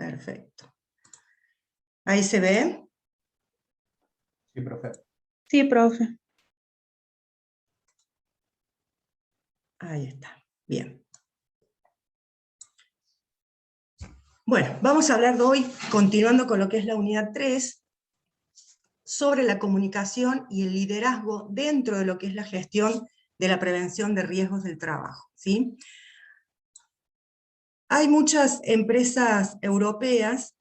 Perfecto. ¿Ahí se ve? Sí, profe. Sí, profe. Ahí está. Bien. Bueno, vamos a hablar de hoy, continuando con lo que es la unidad 3, sobre la comunicación y el liderazgo dentro de lo que es la gestión de la prevención de riesgos del trabajo, ¿sí? Hay muchas empresas europeas,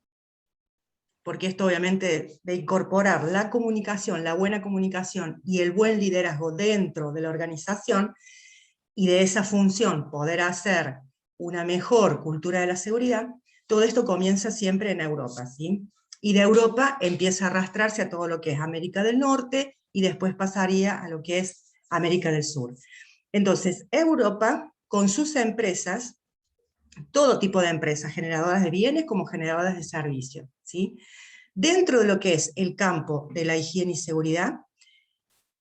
porque esto obviamente de incorporar la comunicación, la buena comunicación y el buen liderazgo dentro de la organización, y de esa función poder hacer una mejor cultura de la seguridad, todo esto comienza siempre en Europa, ¿sí? Y de Europa empieza a arrastrarse a todo lo que es América del Norte, y después pasaría a lo que es América del Sur. Entonces, Europa, con sus empresas, todo tipo de empresas, generadoras de bienes como generadoras de servicios, ¿sí? Dentro de lo que es el campo de la higiene y seguridad,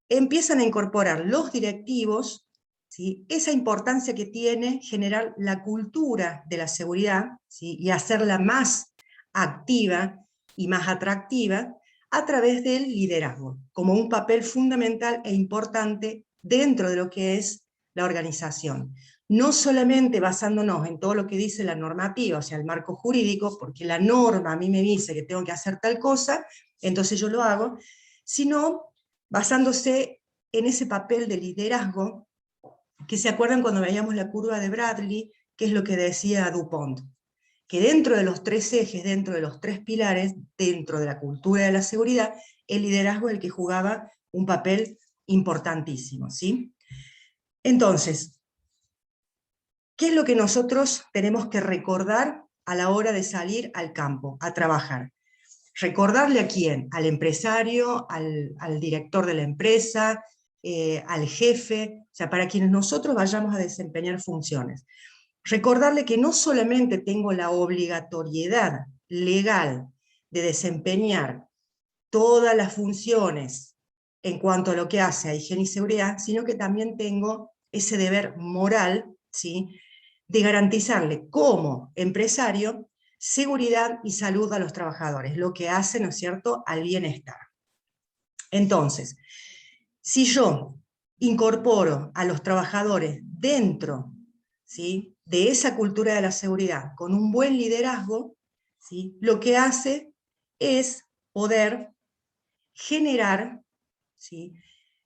empiezan a incorporar los directivos, ¿sí?, esa importancia que tiene generar la cultura de la seguridad, ¿sí?, y hacerla más activa y más atractiva a través del liderazgo, como un papel fundamental e importante dentro de lo que es la organización. No solamente basándonos en todo lo que dice la normativa, o sea, el marco jurídico, porque la norma a mí me dice que tengo que hacer tal cosa, entonces yo lo hago, sino basándose en ese papel de liderazgo, que se acuerdan cuando veíamos la curva de Bradley, que es lo que decía Dupont, que dentro de los tres ejes, dentro de los tres pilares, dentro de la cultura de la seguridad, el liderazgo es el que jugaba un papel importantísimo, ¿sí? Entonces, ¿qué es lo que nosotros tenemos que recordar a la hora de salir al campo, a trabajar? ¿Recordarle a quién? Al empresario, al director de la empresa, al jefe, o sea, para quienes nosotros vayamos a desempeñar funciones. Recordarle que no solamente tengo la obligatoriedad legal de desempeñar todas las funciones en cuanto a lo que hace a higiene y seguridad, sino que también tengo ese deber moral, ¿sí?, de garantizarle como empresario seguridad y salud a los trabajadores, lo que hace, ¿no es cierto?, al bienestar. Entonces, si yo incorporo a los trabajadores dentro, ¿sí?, de esa cultura de la seguridad, con un buen liderazgo, ¿sí?, lo que hace es poder generar, ¿sí?,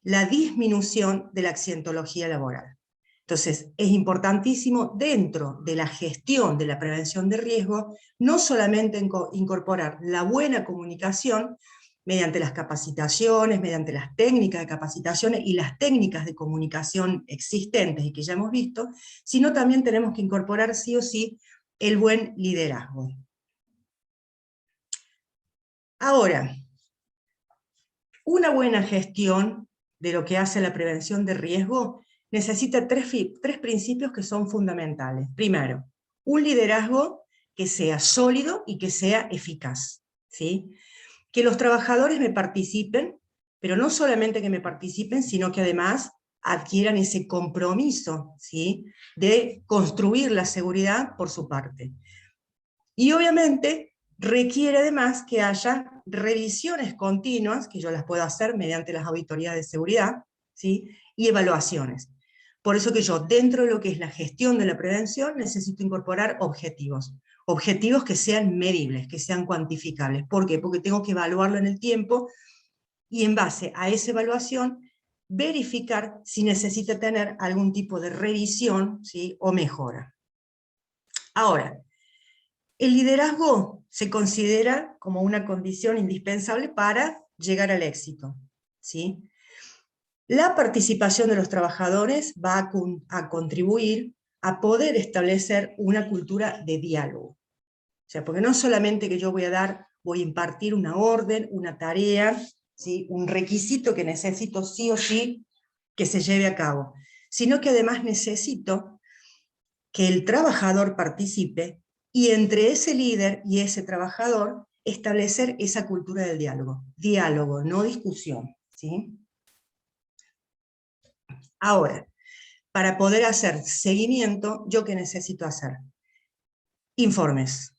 la disminución de la accidentología laboral. Entonces, es importantísimo dentro de la gestión de la prevención de riesgo, no solamente incorporar la buena comunicación, mediante las capacitaciones, mediante las técnicas de capacitaciones y las técnicas de comunicación existentes y que ya hemos visto, sino también tenemos que incorporar sí o sí el buen liderazgo. Ahora, una buena gestión de lo que hace la prevención de riesgo necesita tres principios que son fundamentales. Primero, un liderazgo que sea sólido y que sea eficaz, ¿sí? Que los trabajadores me participen, pero no solamente que me participen, sino que además adquieran ese compromiso, ¿sí?, de construir la seguridad por su parte. Y obviamente requiere además que haya revisiones continuas, que yo las puedo hacer mediante las auditorías de seguridad, ¿sí?, y evaluaciones. Por eso que yo, dentro de lo que es la gestión de la prevención, necesito incorporar objetivos. Objetivos que sean medibles, que sean cuantificables. ¿Por qué? Porque tengo que evaluarlo en el tiempo, y en base a esa evaluación, verificar si necesita tener algún tipo de revisión, ¿sí?, o mejora. Ahora, el liderazgo se considera como una condición indispensable para llegar al éxito, ¿sí? La participación de los trabajadores va a contribuir a poder establecer una cultura de diálogo. O sea, porque no solamente que yo voy a impartir una orden, una tarea, ¿sí?, un requisito que necesito sí o sí que se lleve a cabo, sino que además necesito que el trabajador participe, y entre ese líder y ese trabajador establecer esa cultura del diálogo. Diálogo, no discusión, ¿sí? Ahora, para poder hacer seguimiento, ¿yo qué necesito hacer? Informes.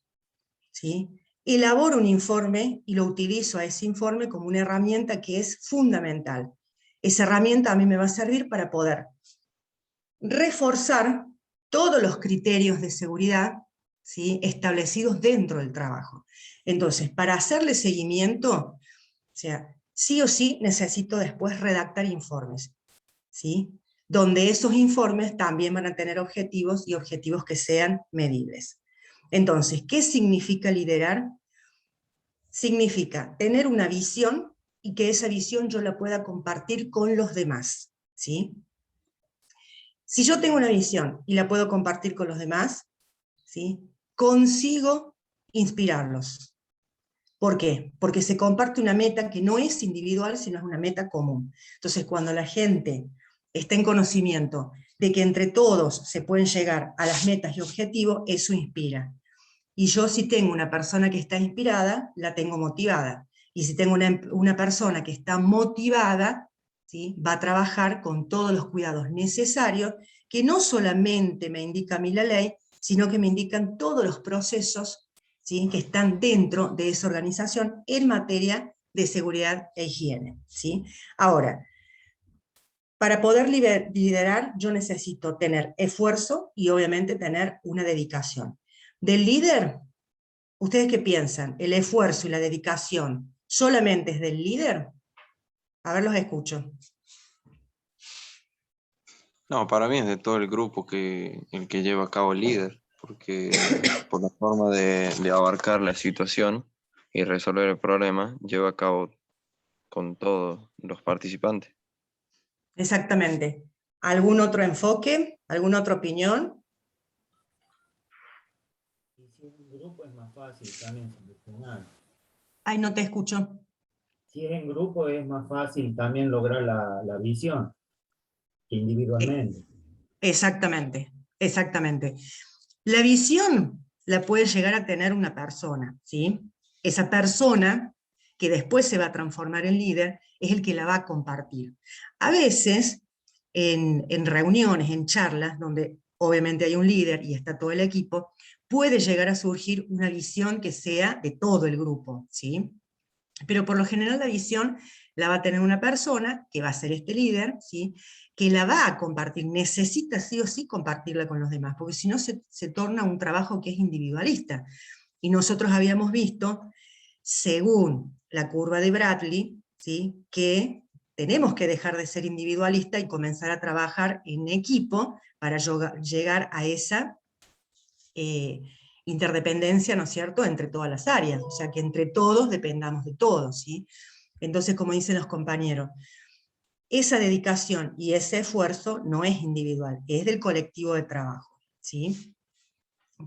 ¿sí? Elaboro un informe y lo utilizo a ese informe como una herramienta que es fundamental. Esa herramienta a mí me va a servir para poder reforzar todos los criterios de seguridad, ¿sí?, establecidos dentro del trabajo. Entonces, para hacerle seguimiento, o sea, sí o sí necesito después redactar informes, ¿sí?, donde esos informes también van a tener objetivos y objetivos que sean medibles. Entonces, ¿qué significa liderar? Significa tener una visión y que esa visión yo la pueda compartir con los demás, ¿sí? Si yo tengo una visión y la puedo compartir con los demás, ¿sí?, consigo inspirarlos. ¿Por qué? Porque se comparte una meta que no es individual, sino es una meta común. Entonces, cuando la gente está en conocimiento de que entre todos se pueden llegar a las metas y objetivos, eso inspira. Y yo, si tengo una persona que está inspirada, la tengo motivada. Y si tengo una persona que está motivada, ¿sí?, va a trabajar con todos los cuidados necesarios, que no solamente me indica a mí la ley, sino que me indican todos los procesos, ¿sí?, que están dentro de esa organización en materia de seguridad e higiene, ¿sí? Ahora, para poder liderar, yo necesito tener esfuerzo y obviamente tener una dedicación. Del líder, ¿ustedes qué piensan? ¿El esfuerzo y la dedicación solamente es del líder? A ver, los escucho. No, para mí es de todo el grupo el que lleva a cabo el líder, porque por la forma de abarcar la situación y resolver el problema, lleva a cabo con todos los participantes. Exactamente. ¿Algún otro enfoque? ¿Alguna otra opinión? Y si es en grupo es más fácil también solucionar. Ay, no te escucho. Si es en grupo es más fácil también lograr la visión que Eh, individualmente. Exactamente, exactamente. La visión la puede llegar a tener una persona, ¿sí? Esa persona que después se va a transformar en líder es el que la va a compartir. A veces, en reuniones, en charlas, donde obviamente hay un líder y está todo el equipo, puede llegar a surgir una visión que sea de todo el grupo, ¿sí? Pero por lo general la visión la va a tener una persona, que va a ser este líder, ¿sí?, que la va a compartir, necesita sí o sí compartirla con los demás, porque si no se torna un trabajo que es individualista. Y nosotros habíamos visto, según la curva de Bradley, ¿sí?, que tenemos que dejar de ser individualista y comenzar a trabajar en equipo para llegar a esa interdependencia, ¿no es cierto?, entre todas las áreas, o sea, que entre todos dependamos de todos, ¿sí? Entonces, como dicen los compañeros, esa dedicación y ese esfuerzo no es individual, es del colectivo de trabajo, ¿sí?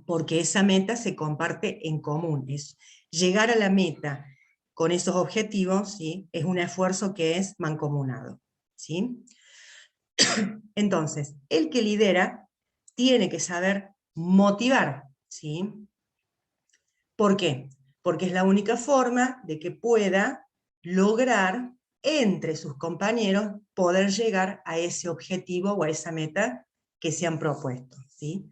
Porque esa meta se comparte en común, es llegar a la meta con esos objetivos, ¿sí?, es un esfuerzo que es mancomunado, ¿sí? Entonces, el que lidera tiene que saber motivar, ¿sí? ¿Por qué? Porque es la única forma de que pueda lograr entre sus compañeros poder llegar a ese objetivo o a esa meta que se han propuesto, ¿sí?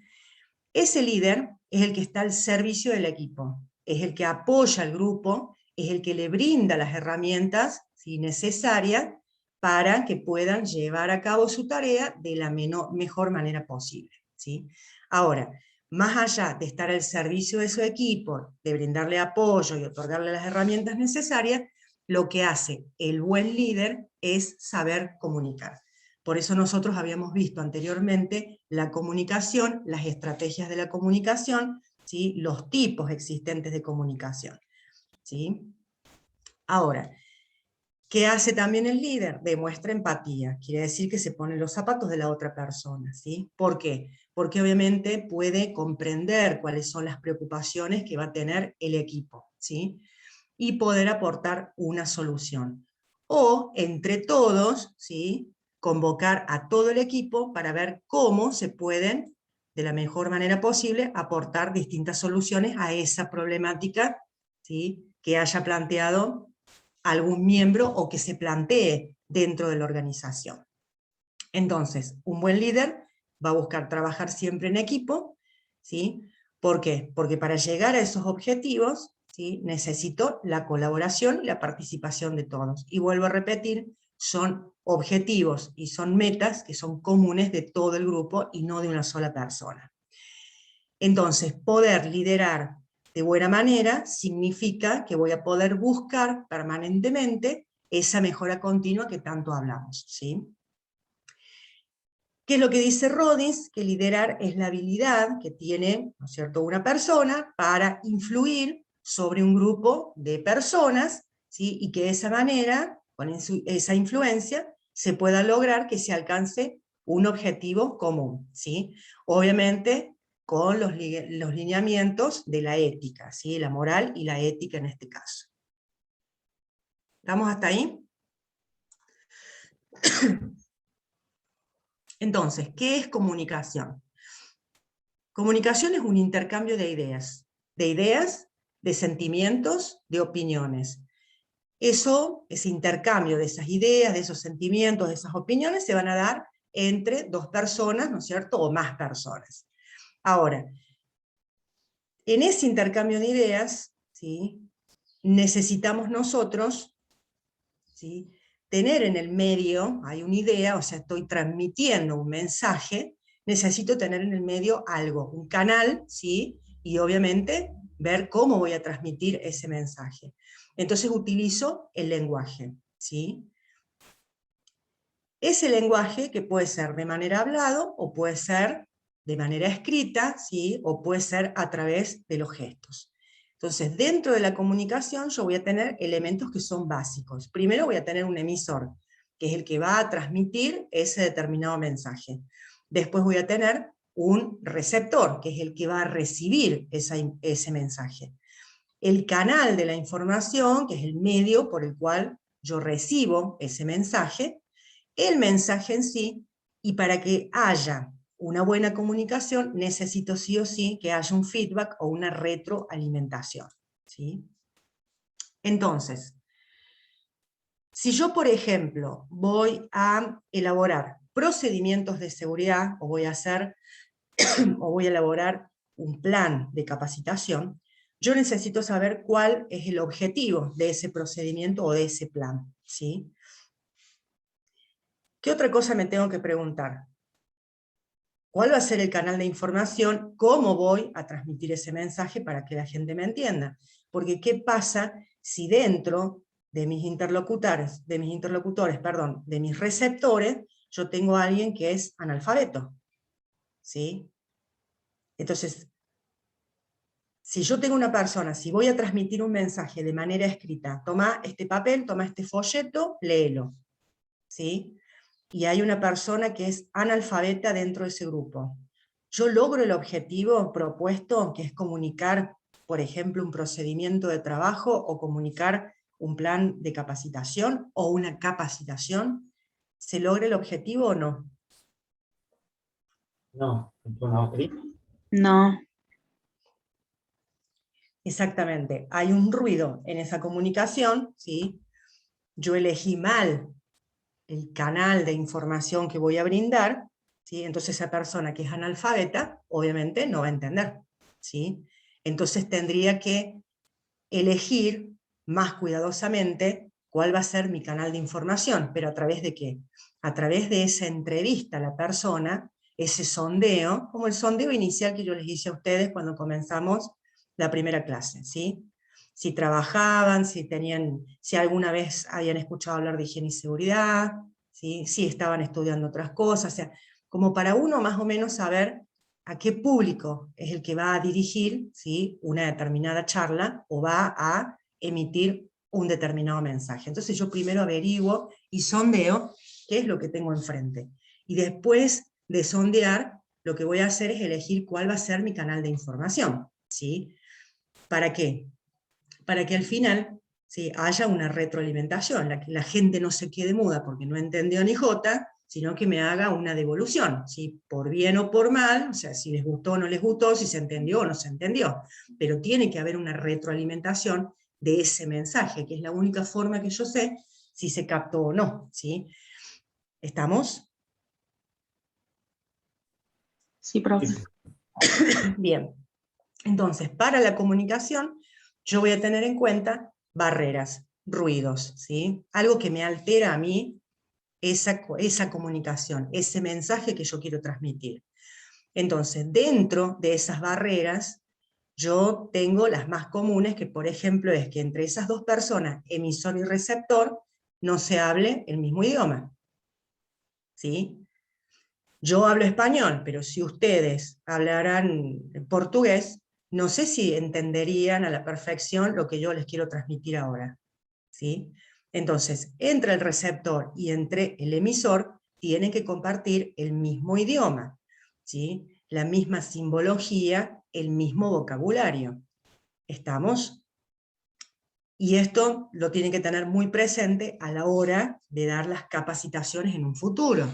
Ese líder es el que está al servicio del equipo, es el que apoya al grupo, es el que le brinda las herramientas, ¿sí?, necesarias para que puedan llevar a cabo su tarea de la mejor manera posible, ¿sí? Ahora, más allá de estar al servicio de su equipo, de brindarle apoyo y otorgarle las herramientas necesarias, lo que hace el buen líder es saber comunicar. Por eso nosotros habíamos visto anteriormente la comunicación, las estrategias de la comunicación, ¿sí?, los tipos existentes de comunicación, ¿sí? Ahora, ¿qué hace también el líder? Demuestra empatía, quiere decir que se pone los zapatos de la otra persona, ¿sí? ¿Por qué? Porque obviamente puede comprender cuáles son las preocupaciones que va a tener el equipo, ¿sí?, y poder aportar una solución. O, entre todos, ¿sí?, convocar a todo el equipo para ver cómo se pueden, de la mejor manera posible, aportar distintas soluciones a esa problemática, ¿sí?, que haya planteado algún miembro o que se plantee dentro de la organización. Entonces, un buen líder va a buscar trabajar siempre en equipo, ¿sí?, ¿Por qué? Porque para llegar a esos objetivos, ¿sí?, necesito la colaboración y la participación de todos. Y vuelvo a repetir, son objetivos y son metas que son comunes de todo el grupo y no de una sola persona. Entonces, poder liderar de buena manera significa que voy a poder buscar permanentemente esa mejora continua que tanto hablamos, ¿sí? ¿Qué es lo que dice Robbins? Que liderar es la habilidad que tiene, ¿no es cierto?, una persona para influir sobre un grupo de personas, ¿sí?, y que de esa manera, con esa influencia, se pueda lograr que se alcance un objetivo común, ¿sí? Obviamente con los lineamientos de la ética, ¿sí?, la moral y la ética en este caso. ¿Estamos hasta ahí? Entonces, ¿qué es comunicación? Comunicación es un intercambio de ideas, de sentimientos, de opiniones. Ese intercambio de esas ideas, de esos sentimientos, de esas opiniones, se van a dar entre dos personas, ¿no es cierto?, o más personas. Ahora, en ese intercambio de ideas, ¿sí?, necesitamos nosotros, ¿sí?, tener en el medio, hay una idea, o sea, estoy transmitiendo un mensaje, necesito tener en el medio algo, un canal, ¿sí?, y obviamente ver cómo voy a transmitir ese mensaje. Entonces utilizo el lenguaje, ¿sí? Ese lenguaje que puede ser de manera hablado, o puede ser de manera escrita, ¿sí?, o puede ser a través de los gestos. Entonces, dentro de la comunicación yo voy a tener elementos que son básicos. Primero voy a tener un emisor, que es el que va a transmitir ese determinado mensaje. Después voy a tener un receptor, que es el que va a recibir ese mensaje. El canal de la información, que es el medio por el cual yo recibo ese mensaje, el mensaje en sí, y para que haya una buena comunicación, necesito sí o sí que haya un feedback o una retroalimentación, ¿sí? Entonces, si yo, por ejemplo, voy a elaborar procedimientos de seguridad, o voy a elaborar un plan de capacitación, yo necesito saber cuál es el objetivo de ese procedimiento o de ese plan, ¿sí? ¿Qué otra cosa me tengo que preguntar? ¿Cuál va a ser el canal de información? ¿Cómo voy a transmitir ese mensaje para que la gente me entienda? Porque ¿qué pasa si dentro de mis interlocutores, de mis receptores, yo tengo a alguien que es analfabeto? ¿Sí? Entonces, si yo tengo una persona, si voy a transmitir un mensaje de manera escrita, toma este papel, toma este folleto, léelo, ¿sí? Y hay una persona que es analfabeta dentro de ese grupo. Yo logro el objetivo propuesto, que es comunicar, por ejemplo, un procedimiento de trabajo, o comunicar un plan de capacitación, o una capacitación. ¿Se logra el objetivo o no? No. No. Exactamente. Hay un ruido en esa comunicación, ¿sí? Yo elegí mal el canal de información que voy a brindar, ¿sí? Entonces esa persona que es analfabeta, obviamente no va a entender, ¿sí? Entonces tendría que elegir más cuidadosamente cuál va a ser mi canal de información, pero ¿a través de qué? A través de esa entrevista a la persona, ese sondeo, como el sondeo inicial que yo les hice a ustedes cuando comenzamos la primera clase, ¿sí? Si trabajaban, si alguna vez habían escuchado hablar de higiene y seguridad, ¿sí? Si estaban estudiando otras cosas, o sea, como para uno más o menos saber a qué público es el que va a dirigir, ¿sí?, una determinada charla, o va a emitir un determinado mensaje. Entonces yo primero averiguo y sondeo qué es lo que tengo enfrente. Y después de sondear, lo que voy a hacer es elegir cuál va a ser mi canal de información, ¿sí? ¿Para qué? Para que al final, ¿sí?, haya una retroalimentación, la gente no se quede muda porque no entendió ni jota, sino que me haga una devolución, ¿sí?, por bien o por mal, o sea, si les gustó o no les gustó, si se entendió o no se entendió, pero tiene que haber una retroalimentación de ese mensaje, que es la única forma que yo sé si se captó o no, ¿sí? ¿Estamos? Sí, profe. Bien. Entonces, para la comunicación, yo voy a tener en cuenta barreras, ruidos, ¿sí? Algo que me altera a mí esa comunicación, ese mensaje que yo quiero transmitir. Entonces, dentro de esas barreras, yo tengo las más comunes, que por ejemplo es que entre esas dos personas, emisor y receptor, no se hable el mismo idioma. ¿Sí? Yo hablo español, pero si ustedes hablaran portugués, no sé si entenderían a la perfección lo que yo les quiero transmitir ahora. ¿Sí? Entonces, entre el receptor y entre el emisor, tienen que compartir el mismo idioma, ¿sí? La misma simbología, el mismo vocabulario. ¿Estamos? Y esto lo tienen que tener muy presente a la hora de dar las capacitaciones en un futuro.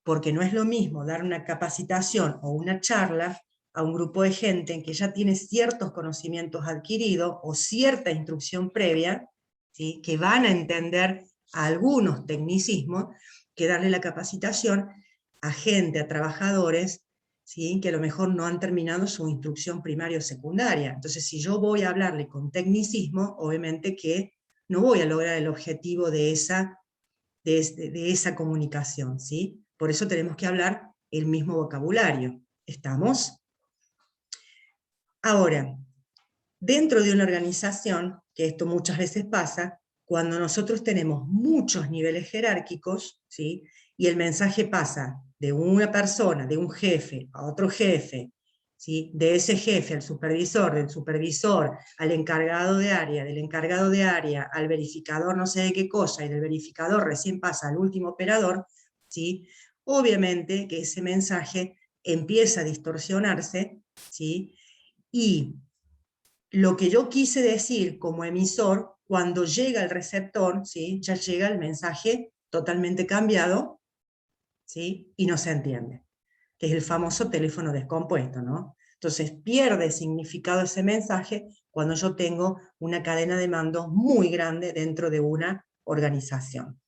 Porque no es lo mismo dar una capacitación o una charla a un grupo de gente que ya tiene ciertos conocimientos adquiridos o cierta instrucción previa, ¿sí? Que van a entender algunos tecnicismos, que darle la capacitación a gente, a trabajadores, ¿sí? Que a lo mejor no han terminado su instrucción primaria o secundaria. Entonces, si yo voy a hablarle con tecnicismo, obviamente que no voy a lograr el objetivo de esa comunicación, ¿sí? Por eso tenemos que hablar el mismo vocabulario. ¿Estamos? Ahora, dentro de una organización, que esto muchas veces pasa, cuando nosotros tenemos muchos niveles jerárquicos, ¿sí? Y el mensaje pasa de una persona, de un jefe, a otro jefe, ¿sí? De ese jefe al supervisor, del supervisor al encargado de área, del encargado de área al verificador no sé de qué cosa, y del verificador recién pasa al último operador, ¿sí? Obviamente que ese mensaje empieza a distorsionarse, ¿sí? Y lo que yo quise decir como emisor, cuando llega el receptor, ¿sí? Ya llega el mensaje totalmente cambiado, ¿sí? Y no se entiende, que es el famoso teléfono descompuesto, ¿no? Entonces pierde significado ese mensaje cuando yo tengo una cadena de mando muy grande dentro de una organización.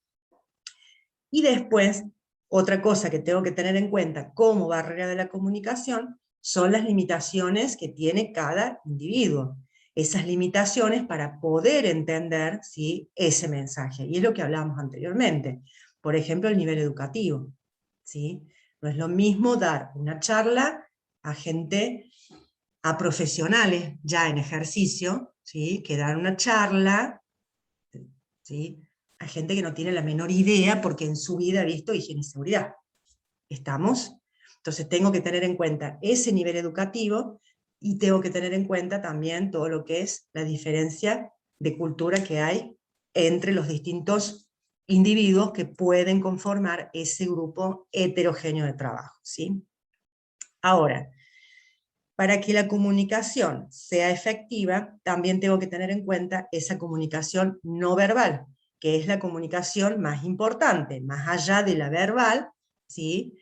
Y después, otra cosa que tengo que tener en cuenta como barrera de la comunicación son las limitaciones que tiene cada individuo. Esas limitaciones para poder entender, ¿sí? Ese mensaje. Y es lo que hablábamos anteriormente. Por ejemplo, el nivel educativo, ¿sí? No es lo mismo dar una charla a gente, a profesionales ya en ejercicio, ¿sí? Que dar una charla, ¿sí? A gente que no tiene la menor idea porque en su vida ha visto higiene y seguridad. ¿Estamos? Entonces tengo que tener en cuenta ese nivel educativo y tengo que tener en cuenta también todo lo que es la diferencia de cultura que hay entre los distintos individuos que pueden conformar ese grupo heterogéneo de trabajo, ¿sí? Ahora, para que la comunicación sea efectiva, también tengo que tener en cuenta esa comunicación no verbal, que es la comunicación más importante, más allá de la verbal, ¿sí?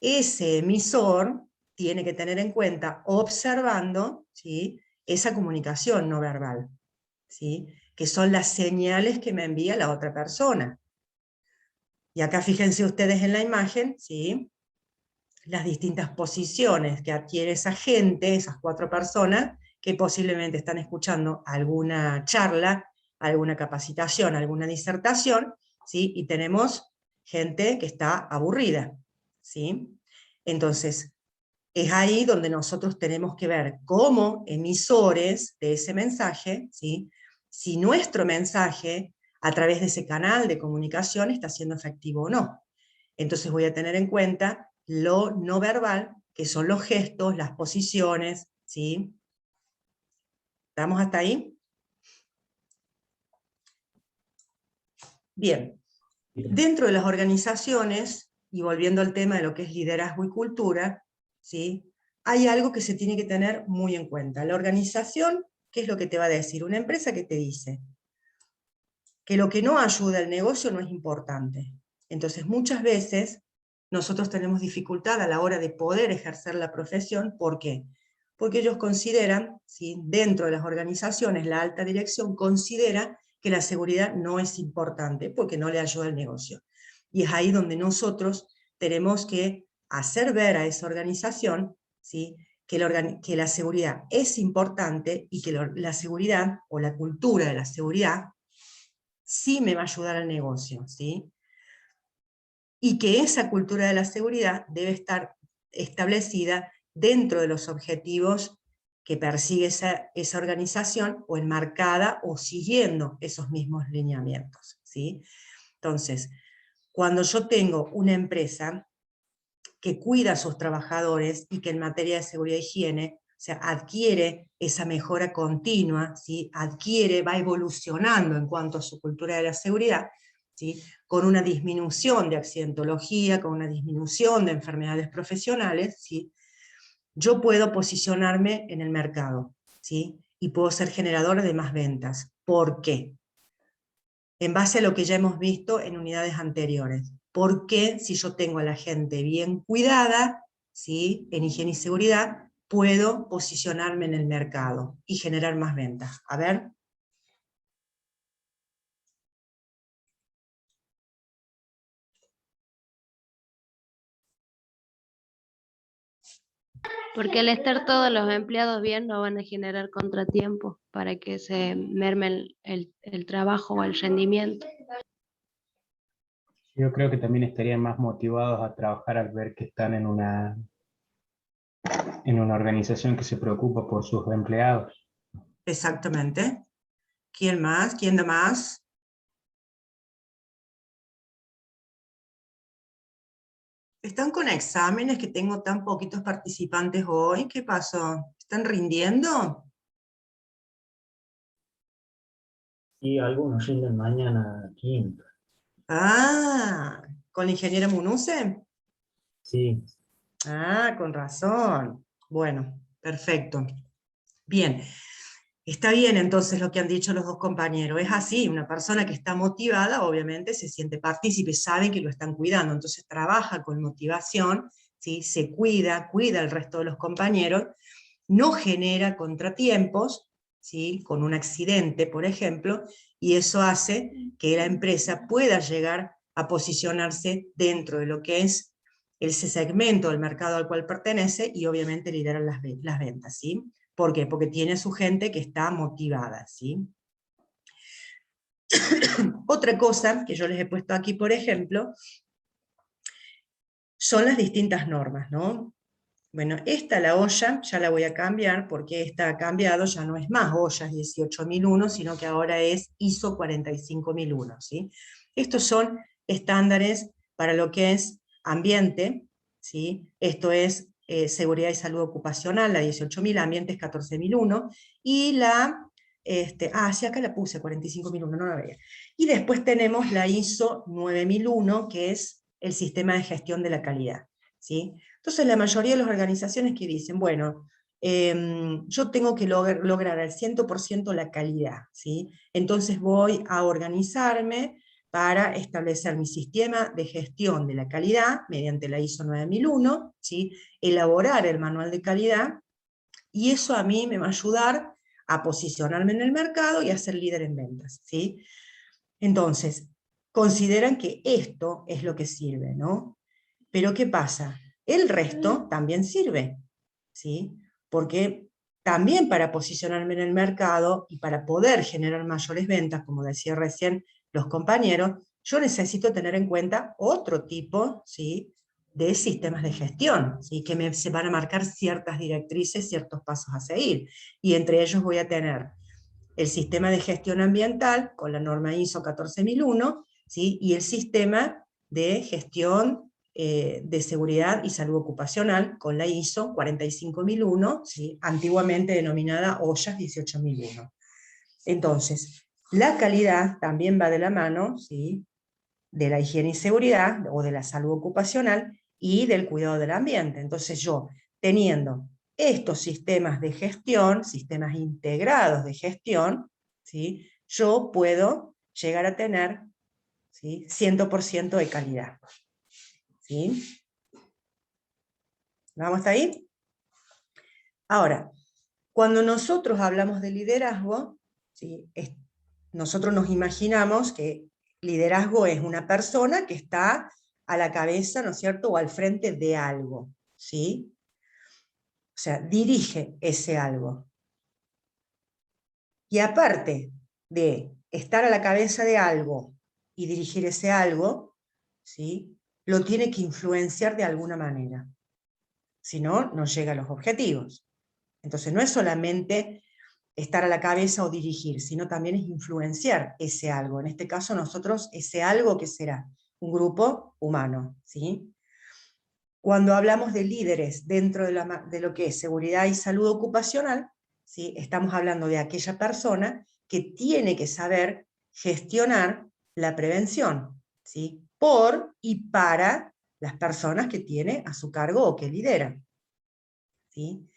Ese emisor tiene que tener en cuenta, observando, ¿sí? Esa comunicación no verbal, ¿sí? Que son las señales que me envía la otra persona. Y acá fíjense ustedes en la imagen, ¿sí? Las distintas posiciones que adquiere esa gente, esas 4 personas, que posiblemente están escuchando alguna charla, alguna capacitación, alguna disertación, ¿sí? Y tenemos gente que está aburrida, ¿sí? Entonces, es ahí donde nosotros tenemos que ver como emisores de ese mensaje, ¿sí? Si nuestro mensaje a través de ese canal de comunicación está siendo efectivo o no. Entonces voy a tener en cuenta lo no verbal, que son los gestos, las posiciones, ¿sí? ¿Estamos hasta ahí? Bien. Dentro de las organizaciones, y volviendo al tema de lo que es liderazgo y cultura, ¿sí? Hay algo que se tiene que tener muy en cuenta. La organización, ¿qué es lo que te va a decir? Una empresa que te dice que lo que no ayuda al negocio no es importante. Entonces muchas veces nosotros tenemos dificultad a la hora de poder ejercer la profesión. ¿Por qué? Porque ellos consideran, ¿sí? Dentro de las organizaciones, la alta dirección considera que la seguridad no es importante porque no le ayuda al negocio. Y es ahí donde nosotros tenemos que hacer ver a esa organización, ¿sí? que la seguridad es importante y que la seguridad o la cultura de la seguridad sí me va a ayudar al negocio, ¿sí? Y que esa cultura de la seguridad debe estar establecida dentro de los objetivos que persigue esa organización, o enmarcada o siguiendo esos mismos lineamientos, ¿sí? Entonces, cuando yo tengo una empresa que cuida a sus trabajadores y que en materia de seguridad e higiene, o sea, adquiere esa mejora continua, ¿sí? Va evolucionando en cuanto a su cultura de la seguridad, ¿sí? Con una disminución de accidentología, con una disminución de enfermedades profesionales, ¿sí? Yo puedo posicionarme en el mercado, ¿sí? Y puedo ser generador de más ventas. ¿Por qué? En base a lo que ya hemos visto en unidades anteriores. ¿Por qué si yo tengo a la gente bien cuidada, ¿sí? En higiene y seguridad, puedo posicionarme en el mercado y generar más ventas? A ver. Porque al estar todos los empleados bien, no van a generar contratiempos para que se merme el trabajo o el rendimiento. Yo creo que también estarían más motivados a trabajar al ver que están en una organización que se preocupa por sus empleados. Exactamente. ¿Quién más? ¿Quién da más? ¿Están con exámenes que tengo tan poquitos participantes hoy? ¿Qué pasó? ¿Están rindiendo? Y algunos rinden mañana quinto. Ah, ¿con la ingeniera Munuse? Sí, Ah, con razón. Bueno, perfecto. Bien, está bien entonces lo que han dicho los dos compañeros. Es así, una persona que está motivada, obviamente, se siente partícipe, sabe que lo están cuidando, entonces trabaja con motivación, ¿sí? Se cuida al resto de los compañeros, no genera contratiempos, ¿sí? Con un accidente, por ejemplo, y eso hace que la empresa pueda llegar a posicionarse dentro de lo que es ese segmento del mercado al cual pertenece, y obviamente liderar las ventas, ¿sí? ¿Por qué? Porque tiene su gente que está motivada, ¿sí? Otra cosa que yo les he puesto aquí, por ejemplo, son las distintas normas, ¿no? Bueno, la olla, ya la voy a cambiar, porque esta ha cambiado, ya no es más ollas 18001, sino que ahora es ISO 45001, ¿sí? Estos son estándares para lo que es ambiente, ¿sí? Esto es seguridad y salud ocupacional, la 18000, ambiente es 14001, y sí, acá la puse, 45001, no la veía. Y después tenemos la ISO 9001, que es el sistema de gestión de la calidad, ¿sí? Entonces la mayoría de las organizaciones que dicen, bueno, yo tengo que lograr al 100% la calidad, ¿sí? Entonces voy a organizarme para establecer mi sistema de gestión de la calidad mediante la ISO 9001, ¿sí? Elaborar el manual de calidad, y eso a mí me va a ayudar a posicionarme en el mercado y a ser líder en ventas, ¿sí? Entonces, consideran que esto es lo que sirve, ¿no? Pero ¿qué pasa? El resto también sirve, ¿sí? Porque también para posicionarme en el mercado y para poder generar mayores ventas, como decía recién los compañeros, yo necesito tener en cuenta otro tipo, ¿sí?, de sistemas de gestión, ¿sí?, que se van a marcar ciertas directrices, ciertos pasos a seguir. Y entre ellos voy a tener el sistema de gestión ambiental con la norma ISO 14001, ¿sí?, y el sistema de gestión de seguridad y salud ocupacional con la ISO 45001, ¿sí?, antiguamente denominada OSHA 18001. Entonces, la calidad también va de la mano, ¿sí?, de la higiene y seguridad, o de la salud ocupacional, y del cuidado del ambiente. Entonces yo, teniendo estos sistemas de gestión, sistemas integrados de gestión, ¿sí?, yo puedo llegar a tener, ¿sí?, 100% de calidad. ¿Sí? ¿Vamos hasta ahí? Ahora, cuando nosotros hablamos de liderazgo, ¿sí?, nosotros nos imaginamos que liderazgo es una persona que está a la cabeza, ¿no es cierto?, o al frente de algo, ¿sí? O sea, dirige ese algo. Y aparte de estar a la cabeza de algo y dirigir ese algo, ¿sí?, lo tiene que influenciar de alguna manera. Si no, no llega a los objetivos. Entonces no es solamente estar a la cabeza o dirigir, sino también es influenciar ese algo. En este caso nosotros, ese algo que será un grupo humano, ¿sí? Cuando hablamos de líderes dentro de lo que es seguridad y salud ocupacional, ¿sí?, estamos hablando de aquella persona que tiene que saber gestionar la prevención, ¿sí?, por y para las personas que tiene a su cargo o que lidera, ¿sí?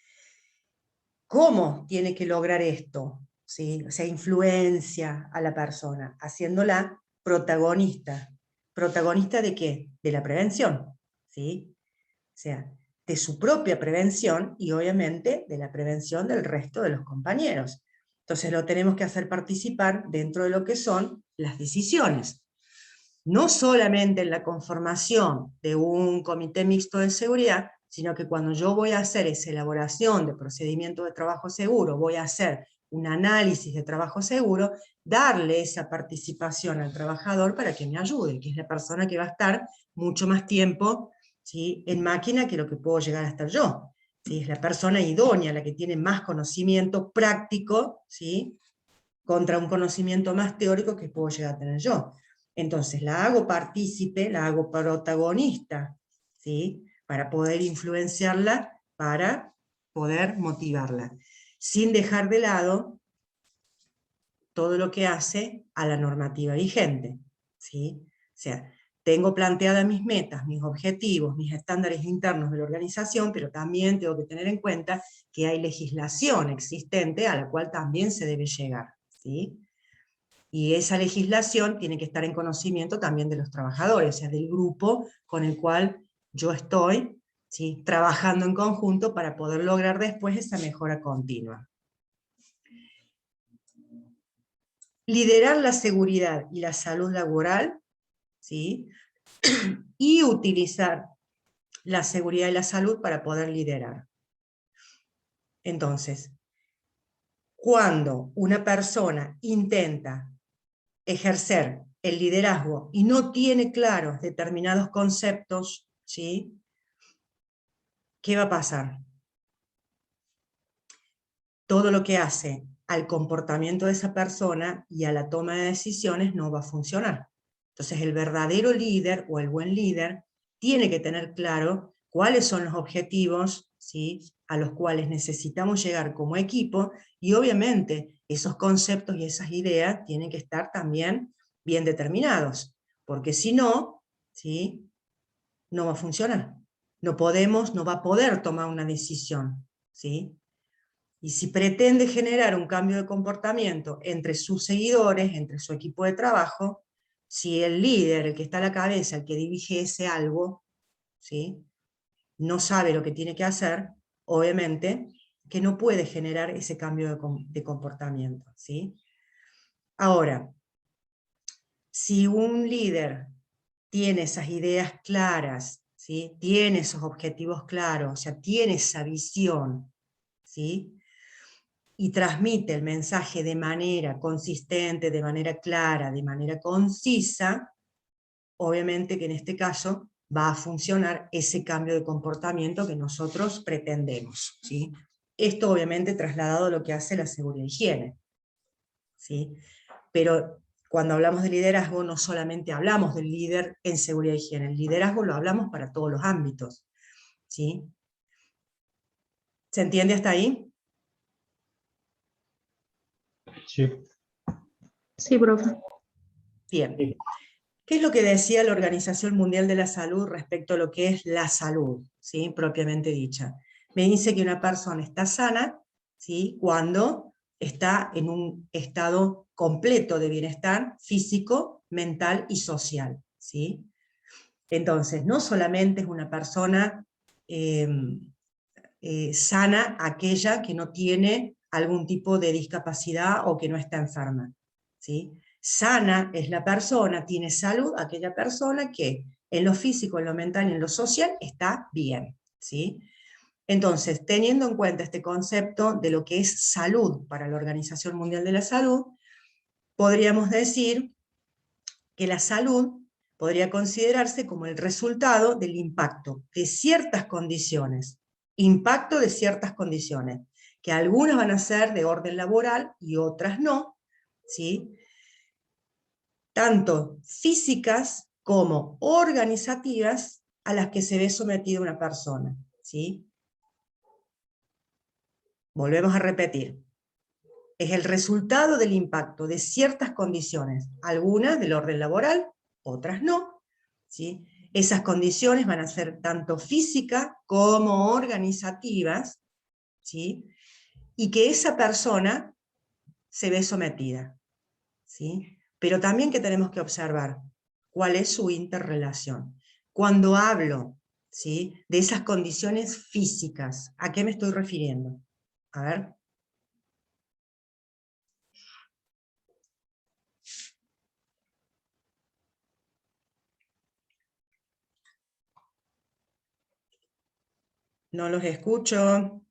¿Cómo tiene que lograr esto? ¿Sí? O sea, influencia a la persona, haciéndola protagonista. ¿Protagonista de qué? De la prevención, ¿sí? O sea, de su propia prevención y obviamente de la prevención del resto de los compañeros. Entonces lo tenemos que hacer participar dentro de lo que son las decisiones. No solamente en la conformación de un comité mixto de seguridad, sino que cuando yo voy a hacer esa elaboración de procedimiento de trabajo seguro, voy a hacer un análisis de trabajo seguro, darle esa participación al trabajador para que me ayude, que es la persona que va a estar mucho más tiempo, ¿sí?, en máquina que lo que puedo llegar a estar yo. ¿Sí? Es la persona idónea, la que tiene más conocimiento práctico, ¿sí?, contra un conocimiento más teórico que puedo llegar a tener yo. Entonces la hago partícipe, la hago protagonista, ¿sí?, para poder influenciarla, para poder motivarla, sin dejar de lado todo lo que hace a la normativa vigente, ¿sí? O sea, tengo planteadas mis metas, mis objetivos, mis estándares internos de la organización, pero también tengo que tener en cuenta que hay legislación existente a la cual también se debe llegar, ¿sí? Y esa legislación tiene que estar en conocimiento también de los trabajadores, o sea, del grupo con el cual yo estoy, ¿sí?, trabajando en conjunto para poder lograr después esa mejora continua. Liderar la seguridad y la salud laboral, ¿sí?, y utilizar la seguridad y la salud para poder liderar. Entonces, cuando una persona intenta ejercer el liderazgo y no tiene claros determinados conceptos, ¿sí?, ¿qué va a pasar? Todo lo que hace al comportamiento de esa persona y a la toma de decisiones no va a funcionar. Entonces el verdadero líder o el buen líder tiene que tener claro cuáles son los objetivos, ¿sí?, a los cuales necesitamos llegar como equipo, y obviamente esos conceptos y esas ideas tienen que estar también bien determinados, porque si no, ¿sí?, no va a funcionar. No va a poder tomar una decisión, ¿sí? Y si pretende generar un cambio de comportamiento entre sus seguidores, entre su equipo de trabajo, si el líder, el que está a la cabeza, el que dirige ese algo, ¿sí?, no sabe lo que tiene que hacer, obviamente que no puede generar ese cambio de comportamiento, ¿sí? Ahora, si un líder tiene esas ideas claras, ¿sí?, tiene esos objetivos claros, o sea, tiene esa visión, ¿sí?, y transmite el mensaje de manera consistente, de manera clara, de manera concisa, obviamente que en este caso va a funcionar ese cambio de comportamiento que nosotros pretendemos, ¿sí? Esto obviamente trasladado a lo que hace la seguridad e higiene, ¿sí? Pero cuando hablamos de liderazgo no solamente hablamos del líder en seguridad e higiene, el liderazgo lo hablamos para todos los ámbitos, ¿sí? ¿Se entiende hasta ahí? Sí. Sí, profe. Bien. ¿Qué es lo que decía la Organización Mundial de la Salud respecto a lo que es la salud, ¿sí?, propiamente dicha? Me dice que una persona está sana, ¿sí?, cuando está en un estado completo de bienestar físico, mental y social, ¿sí? Entonces, no solamente es una persona sana aquella que no tiene algún tipo de discapacidad o que no está enferma, ¿sí? Sana es la persona, tiene salud, aquella persona que en lo físico, en lo mental y en lo social está bien, ¿sí? Entonces, teniendo en cuenta este concepto de lo que es salud para la Organización Mundial de la Salud, podríamos decir que la salud podría considerarse como el resultado del impacto de ciertas condiciones, que algunas van a ser de orden laboral y otras no, ¿sí? Tanto físicas como organizativas a las que se ve sometida una persona, ¿sí? Volvemos a repetir. Es el resultado del impacto de ciertas condiciones, algunas del orden laboral, otras no, ¿sí? Esas condiciones van a ser tanto físicas como organizativas, ¿sí? Y que esa persona se ve sometida, ¿sí? Pero también que tenemos que observar cuál es su interrelación. Cuando hablo, ¿sí?, de esas condiciones físicas, ¿a qué me estoy refiriendo? A ver. No los escucho.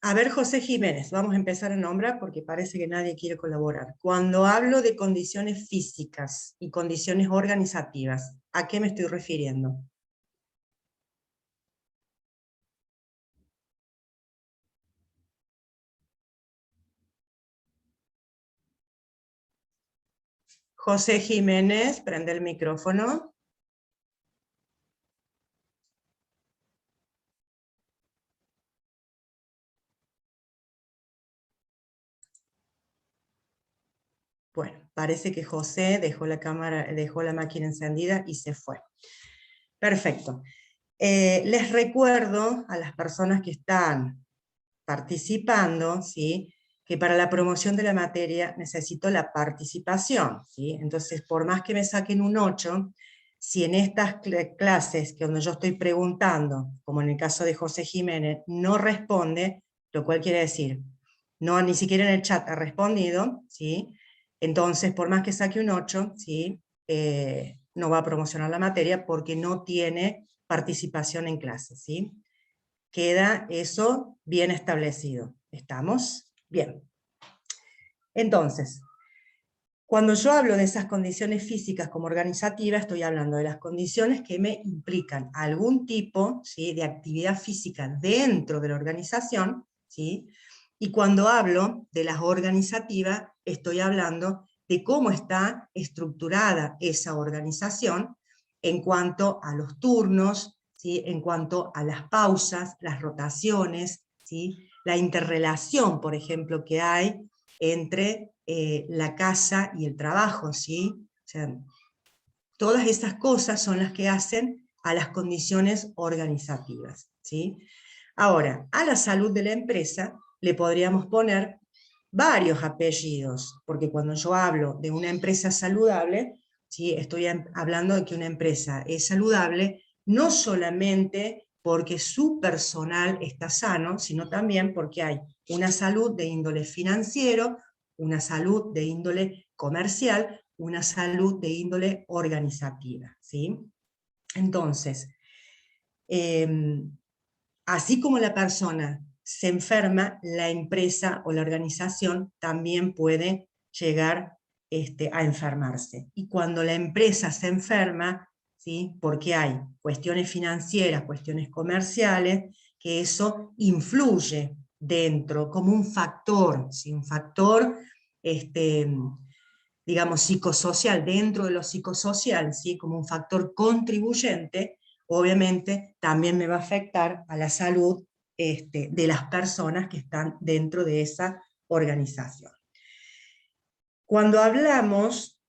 A ver, José Jiménez, vamos a empezar a nombrar porque parece que nadie quiere colaborar. Cuando hablo de condiciones físicas y condiciones organizativas, ¿a qué me estoy refiriendo? José Jiménez, prende el micrófono. Bueno, parece que José dejó la cámara, dejó la máquina encendida y se fue. Perfecto. Les recuerdo a las personas que están participando, ¿sí?, que para la promoción de la materia necesito la participación, ¿sí? Entonces, por más que me saquen un 8, si en estas clases que donde yo estoy preguntando, como en el caso de José Jiménez, no responde, lo cual quiere decir, no, ni siquiera en el chat ha respondido, ¿sí?, entonces, por más que saque un 8, ¿sí?, no va a promocionar la materia porque no tiene participación en clase, ¿sí? Queda eso bien establecido. ¿Estamos? Bien. Entonces, cuando yo hablo de esas condiciones físicas como organizativas, estoy hablando de las condiciones que me implican algún tipo, ¿sí?, de actividad física dentro de la organización, ¿sí? Y cuando hablo de las organizativas, estoy hablando de cómo está estructurada esa organización en cuanto a los turnos, ¿sí?, en cuanto a las pausas, las rotaciones, ¿sí?, la interrelación, por ejemplo, que hay entre la casa y el trabajo, ¿sí? O sea, todas esas cosas son las que hacen a las condiciones organizativas, ¿sí? Ahora, a la salud de la empresa le podríamos poner varios apellidos, porque cuando yo hablo de una empresa saludable, ¿sí?, estoy hablando de que una empresa es saludable no solamente porque su personal está sano, sino también porque hay una salud de índole financiero, una salud de índole comercial, una salud de índole organizativa, ¿sí? Entonces, así como la persona se enferma, la empresa o la organización también puede llegar a enfermarse. Y cuando la empresa se enferma, ¿sí?, porque hay cuestiones financieras, cuestiones comerciales, que eso influye dentro como un factor, ¿sí?, un factor, digamos, psicosocial, dentro de lo psicosocial, ¿sí?, como un factor contribuyente, obviamente también me va a afectar a la salud de las personas que están dentro de esa organización. Cuando hablamos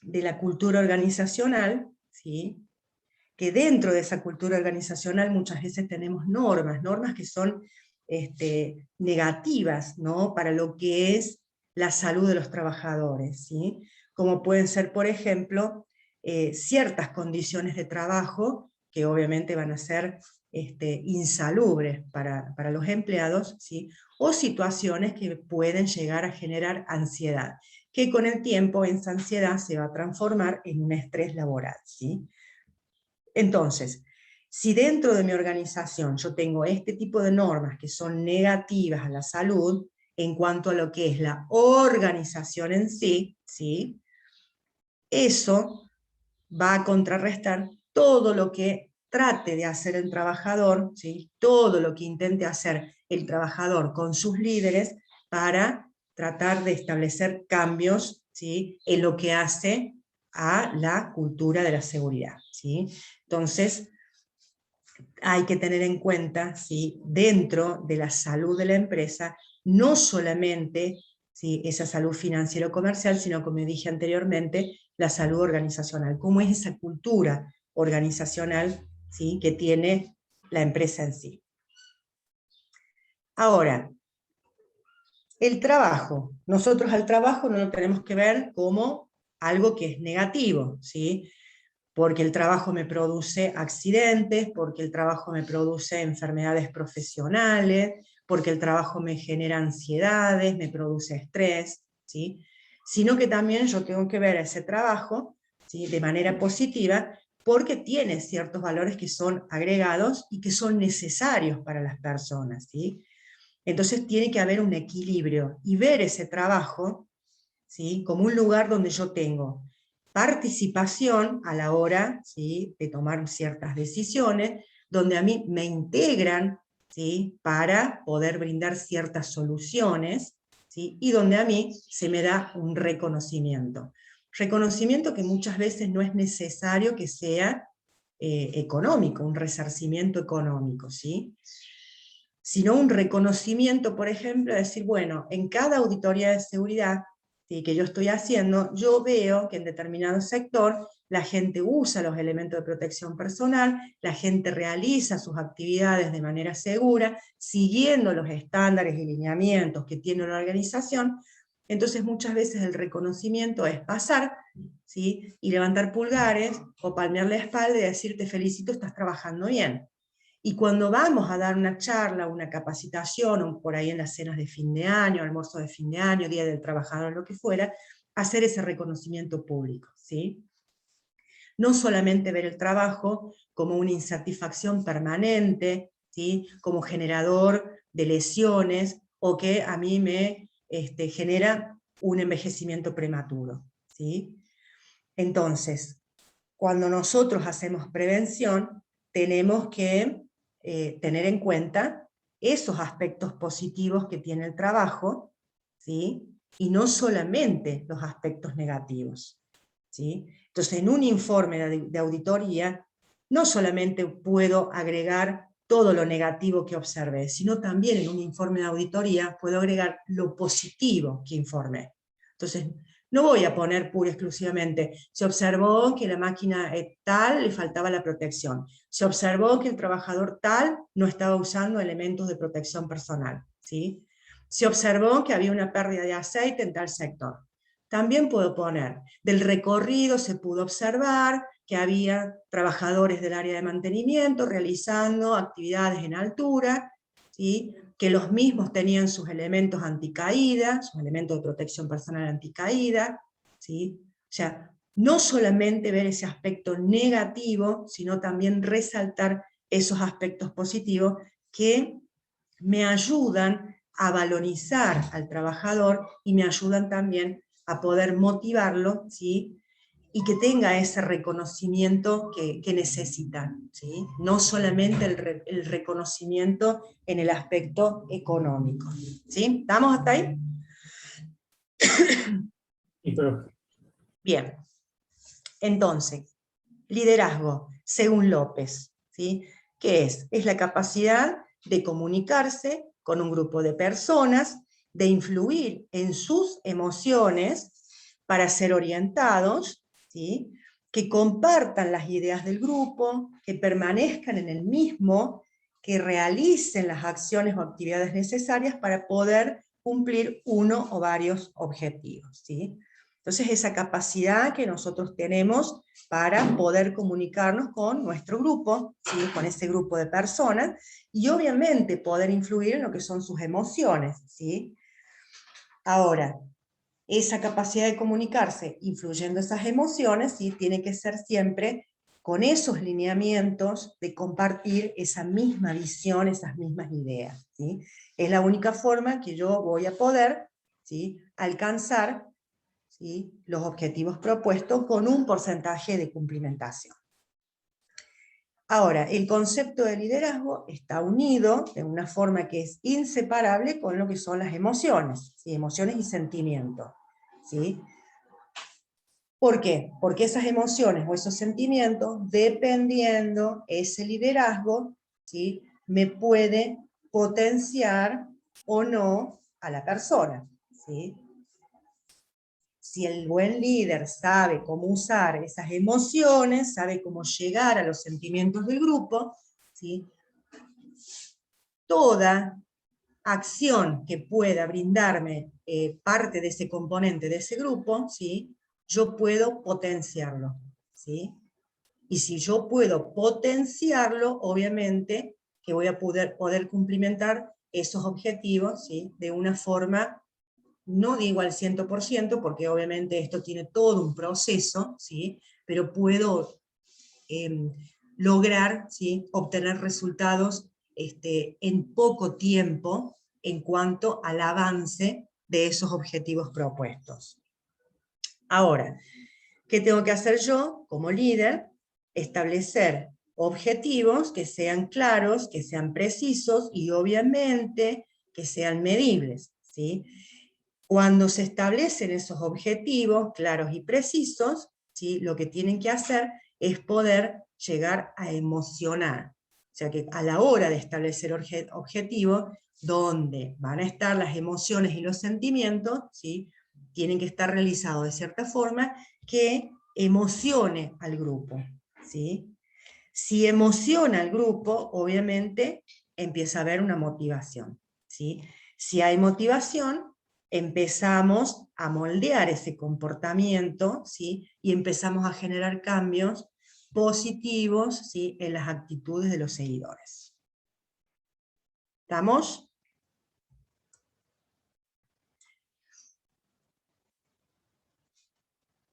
de la cultura organizacional, ¿sí?, que dentro de esa cultura organizacional muchas veces tenemos normas que son negativas, ¿no?, para lo que es la salud de los trabajadores, ¿sí?, como pueden ser, por ejemplo, ciertas condiciones de trabajo que obviamente van a ser insalubres para los empleados, ¿sí? O situaciones que pueden llegar a generar ansiedad, que con el tiempo esa ansiedad se va a transformar en un estrés laboral, ¿sí? Entonces, si dentro de mi organización yo tengo este tipo de normas que son negativas a la salud, en cuanto a lo que es la organización en sí, ¿sí? Eso va a contrarrestar todo lo que trate de hacer el trabajador, ¿sí? Todo lo que intente hacer el trabajador con sus líderes para tratar de establecer cambios, ¿sí? En lo que hace a la cultura de la seguridad, ¿sí? Entonces, hay que tener en cuenta, ¿sí? Dentro de la salud de la empresa, no solamente, ¿sí? Esa salud financiero-comercial, sino, como dije anteriormente, la salud organizacional. ¿Cómo es esa cultura organizacional, ¿sí? Que tiene la empresa en sí? Ahora, el trabajo. Nosotros al trabajo no lo tenemos que ver como algo que es negativo, ¿sí? Porque el trabajo me produce accidentes, porque el trabajo me produce enfermedades profesionales, porque el trabajo me genera ansiedades, me produce estrés, ¿sí? Sino que también yo tengo que ver ese trabajo, ¿sí? De manera positiva, porque tiene ciertos valores que son agregados y que son necesarios para las personas, ¿sí? Entonces tiene que haber un equilibrio y ver ese trabajo, ¿sí? Como un lugar donde yo tengo participación a la hora, ¿sí? De tomar ciertas decisiones, donde a mí me integran, ¿sí? Para poder brindar ciertas soluciones, ¿sí? Y donde a mí se me da un reconocimiento. Reconocimiento que muchas veces no es necesario que sea económico, un resarcimiento económico, ¿sí? Sino un reconocimiento, por ejemplo, de decir, bueno, en cada auditoría de seguridad, ¿sí? Que yo estoy haciendo, yo veo que en determinado sector la gente usa los elementos de protección personal, la gente realiza sus actividades de manera segura, siguiendo los estándares y lineamientos que tiene una organización. Entonces muchas veces el reconocimiento es pasar, ¿sí? Y levantar pulgares o palmear la espalda y decir, te felicito, estás trabajando bien. Y cuando vamos a dar una charla, una capacitación, o por ahí en las cenas de fin de año, almuerzo de fin de año, Día del Trabajador, lo que fuera, hacer ese reconocimiento público, ¿sí? No solamente ver el trabajo como una insatisfacción permanente, ¿sí? Como generador de lesiones, o que a mí me genera un envejecimiento prematuro, ¿sí? Entonces, cuando nosotros hacemos prevención, tenemos que tener en cuenta esos aspectos positivos que tiene el trabajo, ¿sí? Y no solamente los aspectos negativos, ¿sí? Entonces, en un informe de auditoría, no solamente puedo agregar todo lo negativo que observé, sino también en un informe de auditoría puedo agregar lo positivo que informé. Entonces, no voy a poner pura y exclusivamente, se observó que la máquina tal le faltaba la protección, se observó que el trabajador tal no estaba usando elementos de protección personal, ¿sí? Se observó que había una pérdida de aceite en tal sector. También puedo poner, del recorrido se pudo observar que había trabajadores del área de mantenimiento realizando actividades en altura, ¿sí? Que los mismos tenían sus elementos anticaída, sus elementos de protección personal anticaída, ¿sí? O sea, no solamente ver ese aspecto negativo, sino también resaltar esos aspectos positivos que me ayudan a valorizar al trabajador y me ayudan también a poder motivarlo, ¿sí? Y que tenga ese reconocimiento que necesitan, ¿sí? No solamente el reconocimiento en el aspecto económico, ¿sí? ¿Estamos hasta ahí? Sí, profe. Bien, entonces, liderazgo, según López, ¿sí? ¿Qué es? Es la capacidad de comunicarse con un grupo de personas, de influir en sus emociones para ser orientados, ¿sí? Que compartan las ideas del grupo, que permanezcan en el mismo, que realicen las acciones o actividades necesarias para poder cumplir uno o varios objetivos, ¿sí? Entonces esa capacidad que nosotros tenemos para poder comunicarnos con nuestro grupo, ¿sí? Con ese grupo de personas, y obviamente poder influir en lo que son sus emociones, ¿sí? Ahora, esa capacidad de comunicarse influyendo esas emociones, ¿sí? Tiene que ser siempre con esos lineamientos de compartir esa misma visión, esas mismas ideas, ¿sí? Es la única forma que yo voy a poder, ¿sí? Alcanzar, ¿sí? Los objetivos propuestos con un porcentaje de cumplimentación. Ahora, el concepto de liderazgo está unido de una forma que es inseparable con lo que son las emociones, ¿sí? Emociones y sentimientos, ¿sí? ¿Por qué? Porque esas emociones o esos sentimientos, dependiendo ese liderazgo, ¿sí? Me puede potenciar o no a la persona, ¿sí? Si el buen líder sabe cómo usar esas emociones, sabe cómo llegar a los sentimientos del grupo, ¿sí? Toda acción que pueda brindarme parte de ese componente de ese grupo, ¿sí? Yo puedo potenciarlo, ¿sí? Y si yo puedo potenciarlo, obviamente que voy a poder cumplimentar esos objetivos, ¿sí? De una forma, no digo al 100%, porque obviamente esto tiene todo un proceso, ¿sí? Pero puedo lograr, ¿sí? Obtener resultados en poco tiempo en cuanto al avance de esos objetivos propuestos. Ahora, ¿qué tengo que hacer yo como líder? Establecer objetivos que sean claros, que sean precisos y obviamente que sean medibles, ¿sí? Cuando se establecen esos objetivos claros y precisos, ¿sí? Lo que tienen que hacer es poder llegar a emocionar. O sea que a la hora de establecer objetivos, donde van a estar las emociones y los sentimientos, ¿sí? Tienen que estar realizados de cierta forma que emocione al grupo, ¿sí? Si emociona al grupo, obviamente empieza a haber una motivación, ¿sí? Si hay motivación, empezamos a moldear ese comportamiento, ¿sí? Y empezamos a generar cambios positivos, ¿sí? En las actitudes de los seguidores. ¿Estamos?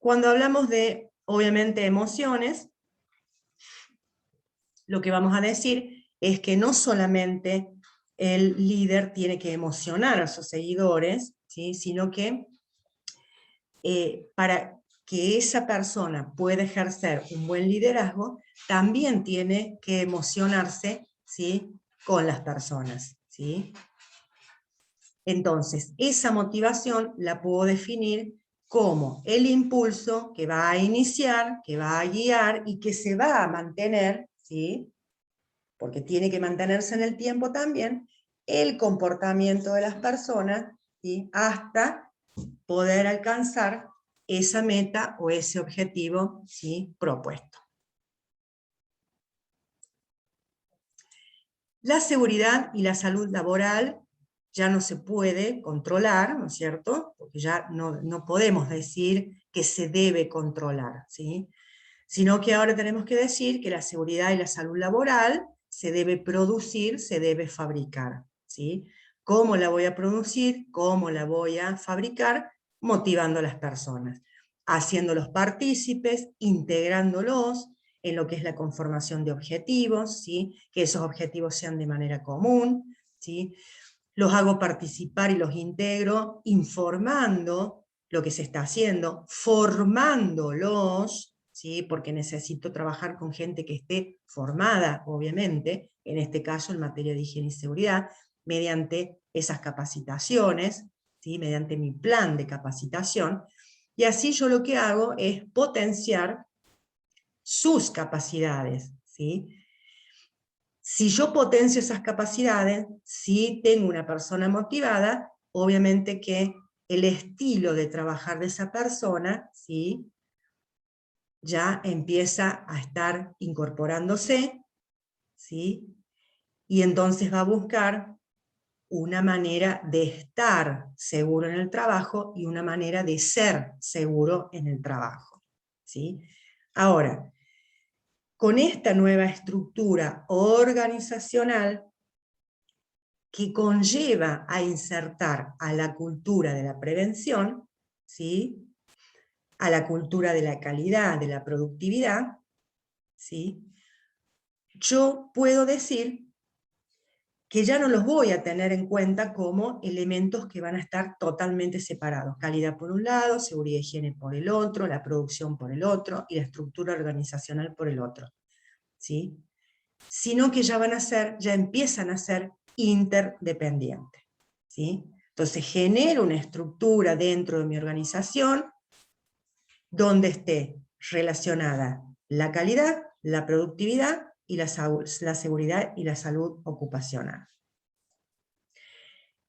Cuando hablamos de, obviamente, emociones, lo que vamos a decir es que no solamente el líder tiene que emocionar a sus seguidores, ¿sí? Sino que para que esa persona pueda ejercer un buen liderazgo, también tiene que emocionarse, ¿sí? Con las personas, ¿sí? Entonces, esa motivación la puedo definir como el impulso que va a iniciar, que va a guiar y que se va a mantener, ¿sí? Porque tiene que mantenerse en el tiempo también, el comportamiento de las personas, ¿sí? Hasta poder alcanzar esa meta o ese objetivo, ¿sí? Propuesto. La seguridad y la salud laboral ya no se puede controlar, ¿no es cierto? Porque ya no podemos decir que se debe controlar, ¿sí? Sino que ahora tenemos que decir que la seguridad y la salud laboral se debe producir, se debe fabricar, ¿sí? ¿Cómo la voy a producir? ¿Cómo la voy a fabricar? Motivando a las personas, haciéndolos partícipes, integrándolos en lo que es la conformación de objetivos, ¿sí? Que esos objetivos sean de manera común, ¿sí? Los hago participar y los integro informando lo que se está haciendo, formándolos, ¿sí? Porque necesito trabajar con gente que esté formada, obviamente, en este caso en materia de higiene y seguridad, mediante esas capacitaciones, ¿sí? Mediante mi plan de capacitación, y así yo lo que hago es potenciar sus capacidades, ¿sí? Si yo potencio esas capacidades, si tengo una persona motivada, obviamente que el estilo de trabajar de esa persona, ¿sí? Ya empieza a estar incorporándose, ¿sí? Y entonces va a buscar una manera de estar seguro en el trabajo y una manera de ser seguro en el trabajo, ¿sí? Ahora, con esta nueva estructura organizacional que conlleva a insertar a la cultura de la prevención, ¿sí?, a la cultura de la calidad, de la productividad, ¿sí?, yo puedo decir que ya no los voy a tener en cuenta como elementos que van a estar totalmente separados. Calidad por un lado, seguridad y higiene por el otro, la producción por el otro, y la estructura organizacional por el otro, ¿sí? Sino que ya empiezan a ser interdependientes, ¿sí? Entonces genero una estructura dentro de mi organización donde esté relacionada la calidad, la productividad y la seguridad y la salud ocupacional.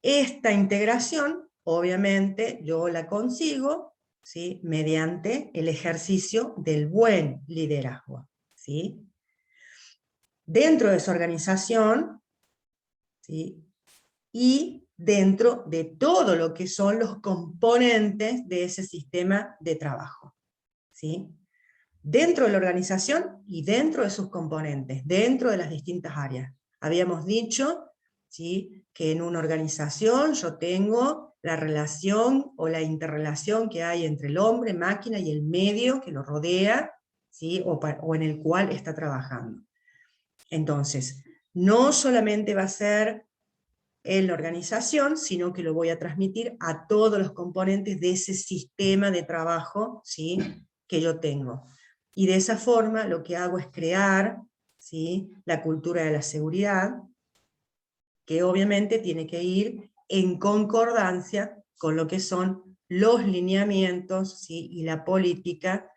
Esta integración, obviamente, yo la consigo, ¿sí?, mediante el ejercicio del buen liderazgo, ¿sí? Dentro de esa organización, ¿sí?, y dentro de todo lo que son los componentes de ese sistema de trabajo, ¿sí? Dentro de la organización y dentro de sus componentes, dentro de las distintas áreas. Habíamos dicho, ¿sí?, que en una organización yo tengo la relación o la interrelación que hay entre el hombre, máquina y el medio que lo rodea, ¿sí?, o en el cual está trabajando. Entonces, no solamente va a ser en la organización, sino que lo voy a transmitir a todos los componentes de ese sistema de trabajo, ¿sí?, que yo tengo. Y de esa forma lo que hago es crear, ¿sí?, la cultura de la seguridad, que obviamente tiene que ir en concordancia con lo que son los lineamientos, ¿sí?, y la política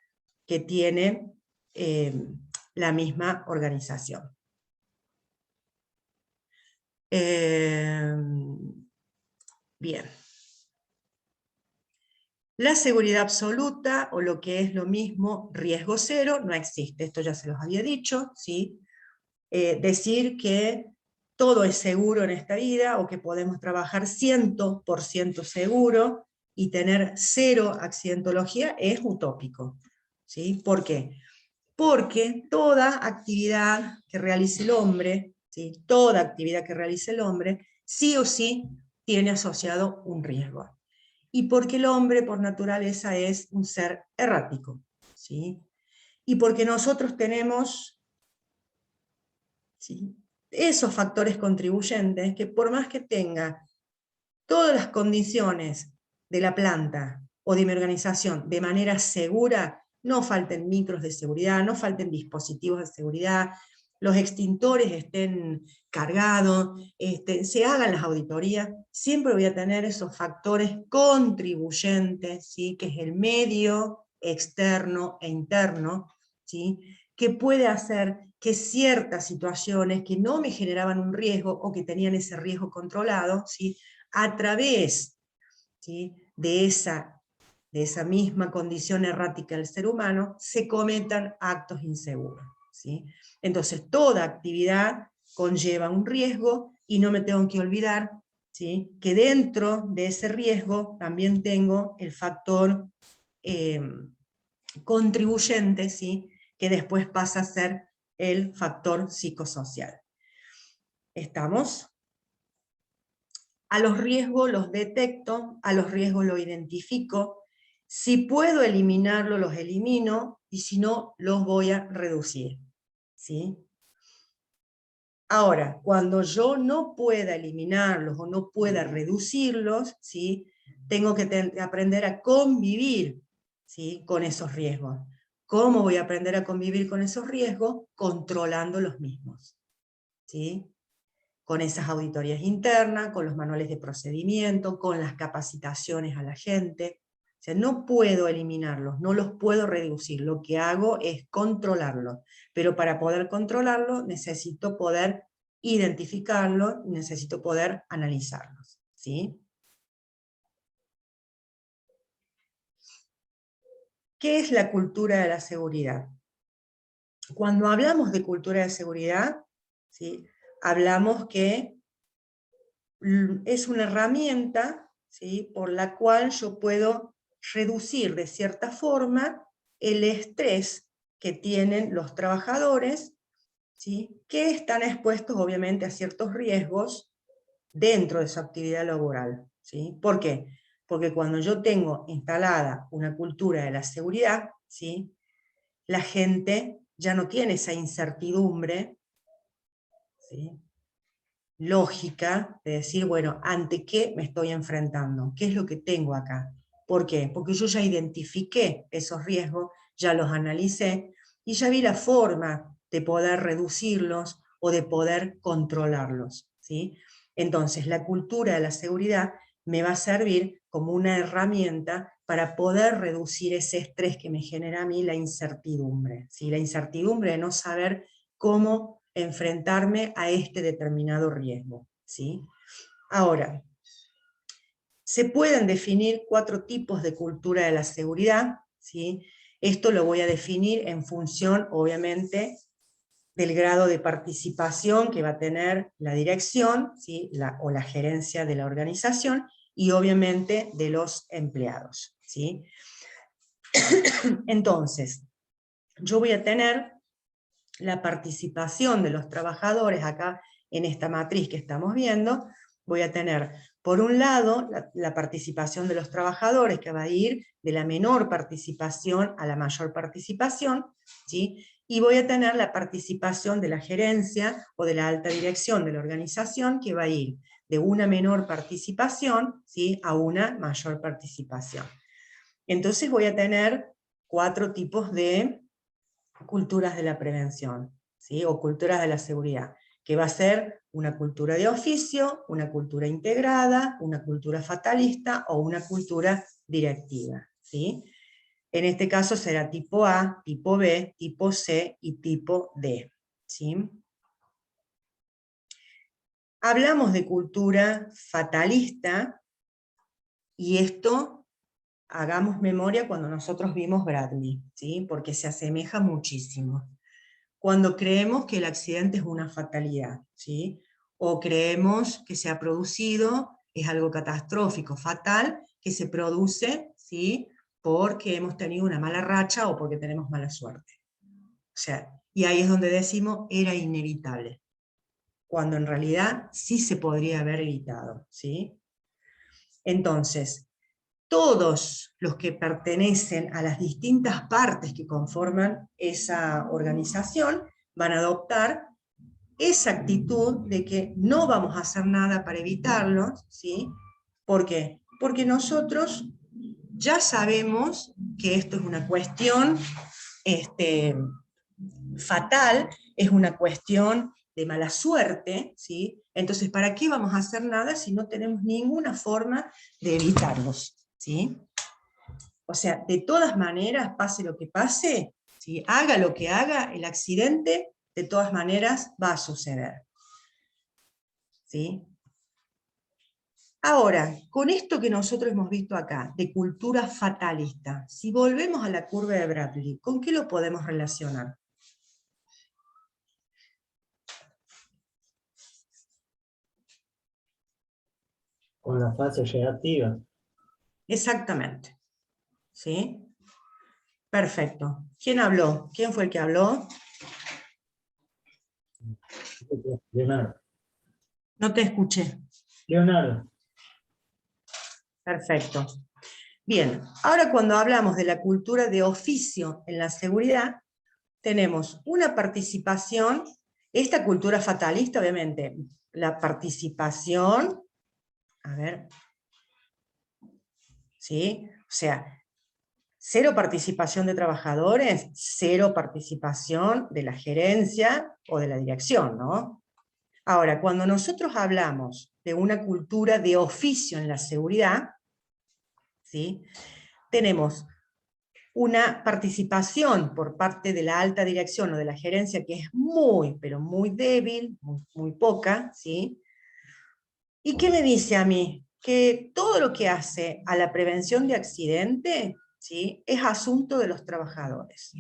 que tiene la misma organización. Bien. La seguridad absoluta, o lo que es lo mismo, riesgo cero, no existe. Esto ya se los había dicho, ¿sí? Decir que todo es seguro en esta vida, o que podemos trabajar 100% seguro, y tener cero accidentología, es utópico, ¿sí? ¿Por qué? Porque toda actividad que realice el hombre, ¿sí?, toda actividad que realice el hombre, sí o sí tiene asociado un riesgo. Y porque el hombre por naturaleza es un ser errático, ¿sí? Y porque nosotros tenemos, ¿sí?, esos factores contribuyentes que, por más que tenga todas las condiciones de la planta o de mi organización de manera segura, no falten micros de seguridad, no falten dispositivos de seguridad, los extintores estén cargados, se hagan las auditorías, siempre voy a tener esos factores contribuyentes, ¿sí?, que es el medio externo e interno, ¿sí?, que puede hacer que ciertas situaciones que no me generaban un riesgo o que tenían ese riesgo controlado, ¿sí?, a través, ¿sí?, de esa misma condición errática del ser humano, se cometan actos inseguros, ¿sí? Entonces, toda actividad conlleva un riesgo, y no me tengo que olvidar, ¿sí?, que dentro de ese riesgo también tengo el factor contribuyente, ¿sí?, que después pasa a ser el factor psicosocial. ¿Estamos? A los riesgos los detecto, a los riesgos los identifico, si puedo eliminarlos los elimino, y si no, los voy a reducir, ¿sí? Ahora, cuando yo no pueda eliminarlos o no pueda reducirlos, ¿sí?, tengo que aprender a convivir, ¿sí?, con esos riesgos. ¿Cómo voy a aprender a convivir con esos riesgos? Controlando los mismos, ¿sí?, con esas auditorías internas, con los manuales de procedimiento, con las capacitaciones a la gente. O sea, no puedo eliminarlos, no los puedo reducir, lo que hago es controlarlos, pero para poder controlarlos necesito poder identificarlos, necesito poder analizarlos, ¿sí? ¿Qué es la cultura de la seguridad? Cuando hablamos de cultura de seguridad, ¿sí?, hablamos que es una herramienta, ¿sí?, por la cual yo puedo reducir de cierta forma el estrés que tienen los trabajadores, ¿sí?, que están expuestos obviamente a ciertos riesgos dentro de su actividad laboral, ¿sí? ¿Por qué? Porque cuando yo tengo instalada una cultura de la seguridad, ¿sí?, la gente ya no tiene esa incertidumbre, ¿sí?, lógica de decir, bueno, ¿ante qué me estoy enfrentando? ¿Qué es lo que tengo acá? ¿Por qué? Porque yo ya identifiqué esos riesgos, ya los analicé, y ya vi la forma de poder reducirlos o de poder controlarlos, ¿sí? Entonces, la cultura de la seguridad me va a servir como una herramienta para poder reducir ese estrés que me genera a mí la incertidumbre, ¿sí? La incertidumbre de no saber cómo enfrentarme a este determinado riesgo, ¿sí? Ahora, se pueden definir 4 tipos de cultura de la seguridad, ¿sí? Esto lo voy a definir en función, obviamente, del grado de participación que va a tener la dirección, ¿sí?, o la gerencia de la organización, y obviamente de los empleados, ¿sí? Entonces, yo voy a tener la participación de los trabajadores acá en esta matriz que estamos viendo. Voy a tener, por un lado, la participación de los trabajadores, que va a ir de la menor participación a la mayor participación, ¿sí? Y voy a tener la participación de la gerencia o de la alta dirección de la organización, que va a ir de una menor participación, ¿sí?, a una mayor participación. Entonces voy a tener 4 tipos de culturas de la prevención, ¿sí?, o culturas de la seguridad, que va a ser una cultura de oficio, una cultura integrada, una cultura fatalista o una cultura directiva, ¿sí? En este caso será tipo A, tipo B, tipo C y tipo D, ¿sí? Hablamos de cultura fatalista, y esto, hagamos memoria cuando nosotros vimos Bradley, ¿sí?, porque se asemeja muchísimo. Cuando creemos que el accidente es una fatalidad, ¿sí?, o creemos que se ha producido, es algo catastrófico, fatal, que se produce, ¿sí?, porque hemos tenido una mala racha o porque tenemos mala suerte. O sea, y ahí es donde decimos, era inevitable, cuando en realidad sí se podría haber evitado, ¿sí? Entonces, todos los que pertenecen a las distintas partes que conforman esa organización van a adoptar esa actitud de que no vamos a hacer nada para evitarlo, ¿sí? ¿Por qué? Porque nosotros ya sabemos que esto es una cuestión fatal, es una cuestión de mala suerte, ¿sí? Entonces, ¿para qué vamos a hacer nada si no tenemos ninguna forma de evitarlos, ¿sí? O sea, de todas maneras, pase lo que pase, ¿sí?, haga lo que haga, el accidente de todas maneras va a suceder, ¿sí? Ahora, con esto que nosotros hemos visto acá, de cultura fatalista, si volvemos a la curva de Bradley, ¿con qué lo podemos relacionar? Con la fase reactiva. Exactamente, ¿sí? Perfecto. ¿Quién habló? ¿Quién fue el que habló? Leonardo. No te escuché. Leonardo. Perfecto. Bien, ahora cuando hablamos de la cultura de oficio en la seguridad, tenemos una participación, esta cultura fatalista, obviamente, la participación, a ver, ¿sí? O sea, 0 participación de trabajadores, 0 participación de la gerencia o de la dirección, ¿no? Ahora, cuando nosotros hablamos de una cultura de oficio en la seguridad, ¿sí?, tenemos una participación por parte de la alta dirección o de la gerencia que es muy, pero muy débil, muy poca, ¿sí? ¿Y qué me dice a mí? Que todo lo que hace a la prevención de accidente, ¿sí?, es asunto de los trabajadores.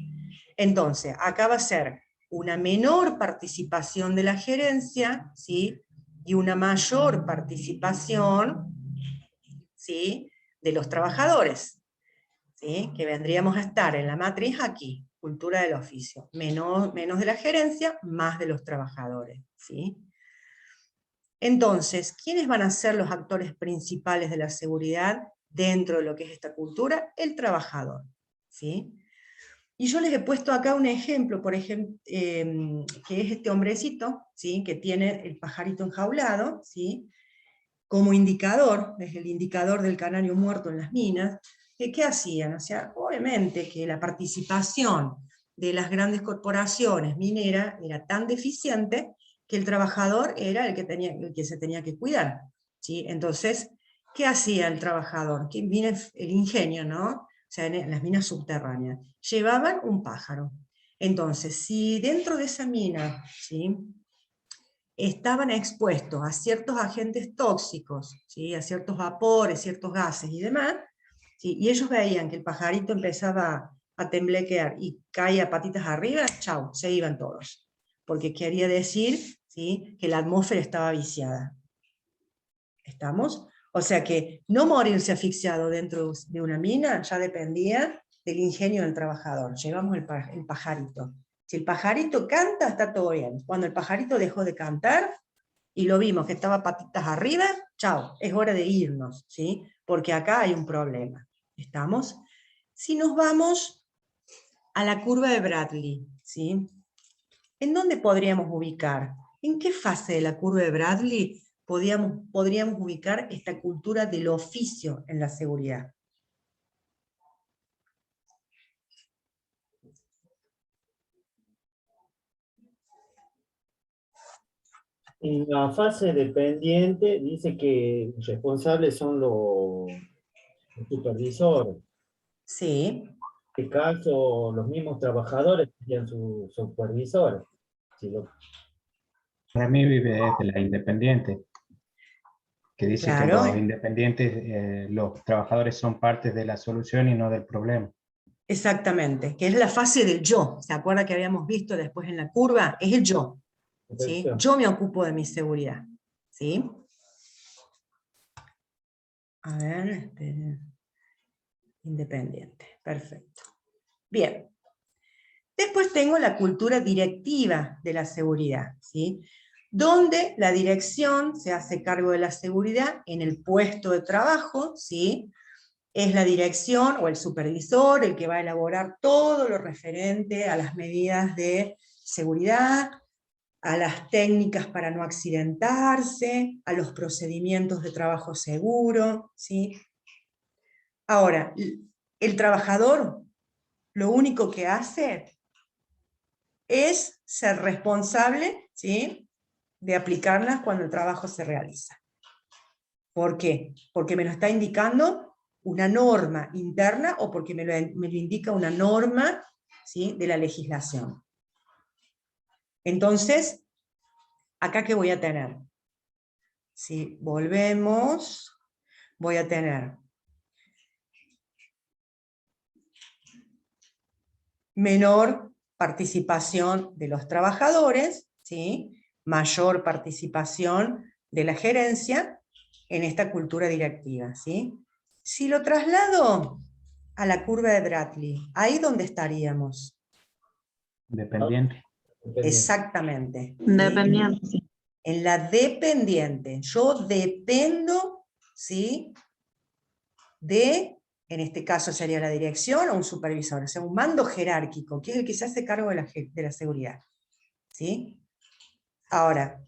Entonces, acá va a ser una menor participación de la gerencia, ¿sí?, y una mayor participación, ¿sí?, de los trabajadores, ¿sí?, que vendríamos a estar en la matriz aquí, cultura del oficio, menos de la gerencia, más de los trabajadores, ¿sí? Entonces, ¿quiénes van a ser los actores principales de la seguridad dentro de lo que es esta cultura? El trabajador, ¿sí? Y yo les he puesto acá un ejemplo, por ejemplo, que es este hombrecito, ¿sí?, que tiene el pajarito enjaulado, ¿sí?, como indicador, es el indicador del canario muerto en las minas. ¿Qué hacían? O sea, obviamente que la participación de las grandes corporaciones mineras era tan deficiente que el trabajador era el que se tenía que cuidar, ¿sí? Entonces, ¿qué hacía el trabajador? Que viene el ingenio, ¿no? O sea, en las minas subterráneas. Llevaban un pájaro. Entonces, si dentro de esa mina, ¿sí?, estaban expuestos a ciertos agentes tóxicos, ¿sí?, a ciertos vapores, ciertos gases y demás, ¿sí?, y ellos veían que el pajarito empezaba a temblequear y caía patitas arriba, chau, se iban todos. Porque quería decir, ¿sí?, que la atmósfera estaba viciada. ¿Estamos? O sea que no morirse asfixiado dentro de una mina ya dependía del ingenio del trabajador. Llevamos el pajarito. Si el pajarito canta, está todo bien. Cuando el pajarito dejó de cantar, y lo vimos que estaba patitas arriba, chao, es hora de irnos, ¿sí? Porque acá hay un problema. ¿Estamos? Si nos vamos a la curva de Bradley, ¿sí?, ¿en dónde podríamos ubicar? ¿En qué fase de la curva de Bradley podríamos ubicar esta cultura del oficio en la seguridad? En la fase dependiente dice que responsables son los supervisores. Sí. En este caso, los mismos trabajadores serían sus supervisores. Si lo- Para mí vive desde la independiente, que dice que Claro, los independientes, los trabajadores son partes de la solución y no del problema. exactamente, que es la fase del yo. ¿Se acuerda que habíamos visto después en la curva? Es el yo, ¿sí? Yo me ocupo de mi seguridad, ¿sí? A ver, independiente, perfecto. Bien. Después tengo la cultura directiva de la seguridad, ¿sí?, donde la dirección se hace cargo de la seguridad en el puesto de trabajo, ¿sí? Es la dirección o el supervisor el que va a elaborar todo lo referente a las medidas de seguridad, a las técnicas para no accidentarse, a los procedimientos de trabajo seguro, ¿sí? Ahora, el trabajador lo único que hace es ser responsable, ¿sí?, de aplicarlas cuando el trabajo se realiza. ¿Por qué? Porque me lo está indicando una norma interna o porque me lo indica una norma, ¿sí?, de la legislación. Entonces, ¿acá qué voy a tener? Si volvemos, voy a tener menor participación de los trabajadores, ¿sí?, mayor participación de la gerencia en esta cultura directiva, ¿sí? Si lo traslado a la curva de Bradley, ¿ahí dónde estaríamos? Dependiente. Exactamente. ¿sí? Dependiente, sí. En la dependiente. Yo dependo, ¿sí?, de, en este caso sería la dirección o un supervisor, o sea, un mando jerárquico, que es el que se hace cargo de la seguridad. ¿Sí? Ahora,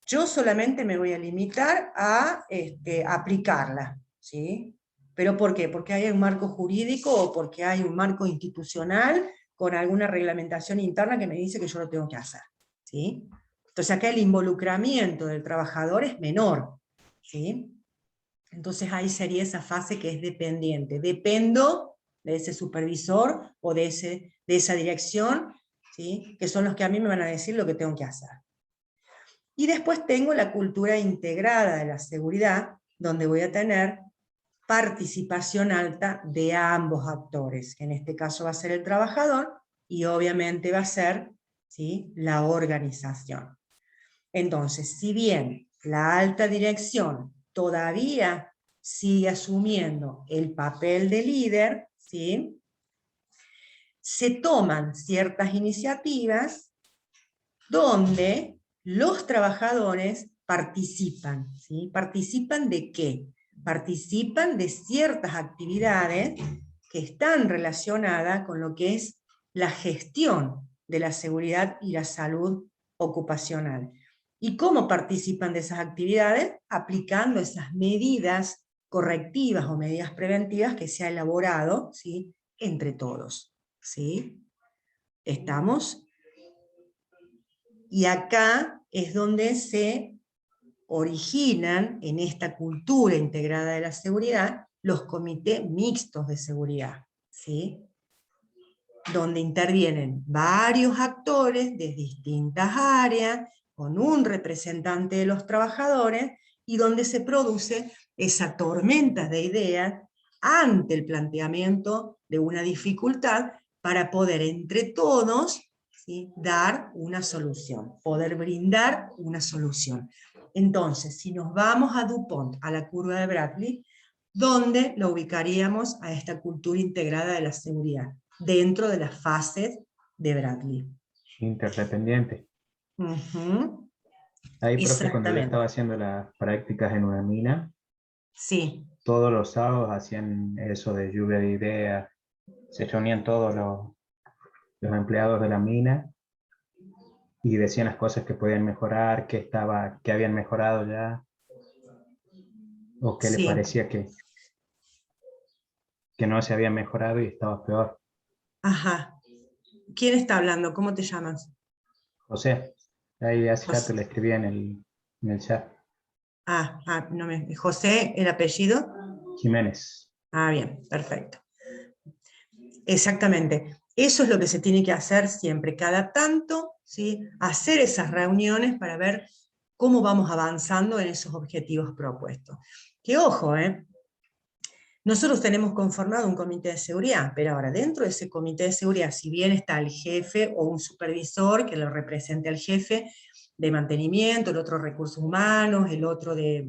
yo solamente me voy a limitar a aplicarla, ¿sí? ¿Pero por qué? Porque hay un marco jurídico o porque hay un marco institucional con alguna reglamentación interna que me dice que yo lo tengo que hacer, ¿sí? Entonces acá el involucramiento del trabajador es menor, ¿sí? Entonces ahí sería esa fase que es dependiente. Dependo de ese supervisor o de esa dirección, ¿sí?, que son los que a mí me van a decir lo que tengo que hacer. Y después tengo la cultura integrada de la seguridad, donde voy a tener participación alta de ambos actores, que en este caso va a ser el trabajador y obviamente va a ser, ¿sí?, la organización. Entonces, si bien la alta dirección todavía sigue asumiendo el papel de líder, ¿sí? Se toman ciertas iniciativas donde los trabajadores participan, ¿sí? ¿Participan de qué? Participan de ciertas actividades que están relacionadas con lo que es la gestión de la seguridad y la salud ocupacional. ¿Y cómo participan de esas actividades? Aplicando esas medidas correctivas o medidas preventivas que se ha elaborado, ¿sí? Entre todos, ¿sí? ¿Estamos? Y acá es donde se originan, en esta cultura integrada de la seguridad, los comités mixtos de seguridad, ¿sí? Donde intervienen varios actores de distintas áreas, con un representante de los trabajadores, y donde se produce esa tormenta de ideas ante el planteamiento de una dificultad para poder entre todos, ¿sí?, dar una solución, poder brindar una solución. Entonces, si nos vamos a DuPont, a la curva de Bradley, ¿dónde lo ubicaríamos a esta cultura integrada de la seguridad? Dentro de las fases de Bradley. Interdependiente. Uh-huh. Ahí, profe, cuando yo Exactamente. estaba haciendo las prácticas en una mina, Sí. todos los sábados hacían eso de lluvia de ideas, se reunían todos los empleados de la mina y decían las cosas que podían mejorar, que habían mejorado ya, o que le Sí. parecía que no se había mejorado y estaba peor. Ajá. ¿Quién está hablando? ¿Cómo te llamas? José, ahí hace rato José. le escribí en el chat. No me... José, ¿el apellido? Jiménez. Ah, bien, perfecto. Exactamente. Eso es lo que se tiene que hacer siempre, cada tanto, ¿sí?, hacer esas reuniones para ver cómo vamos avanzando en esos objetivos propuestos. Que ojo, nosotros tenemos conformado un comité de seguridad, pero ahora dentro de ese comité de seguridad, si bien está el jefe o un supervisor que lo represente al jefe de mantenimiento, el otro recursos humanos, el otro de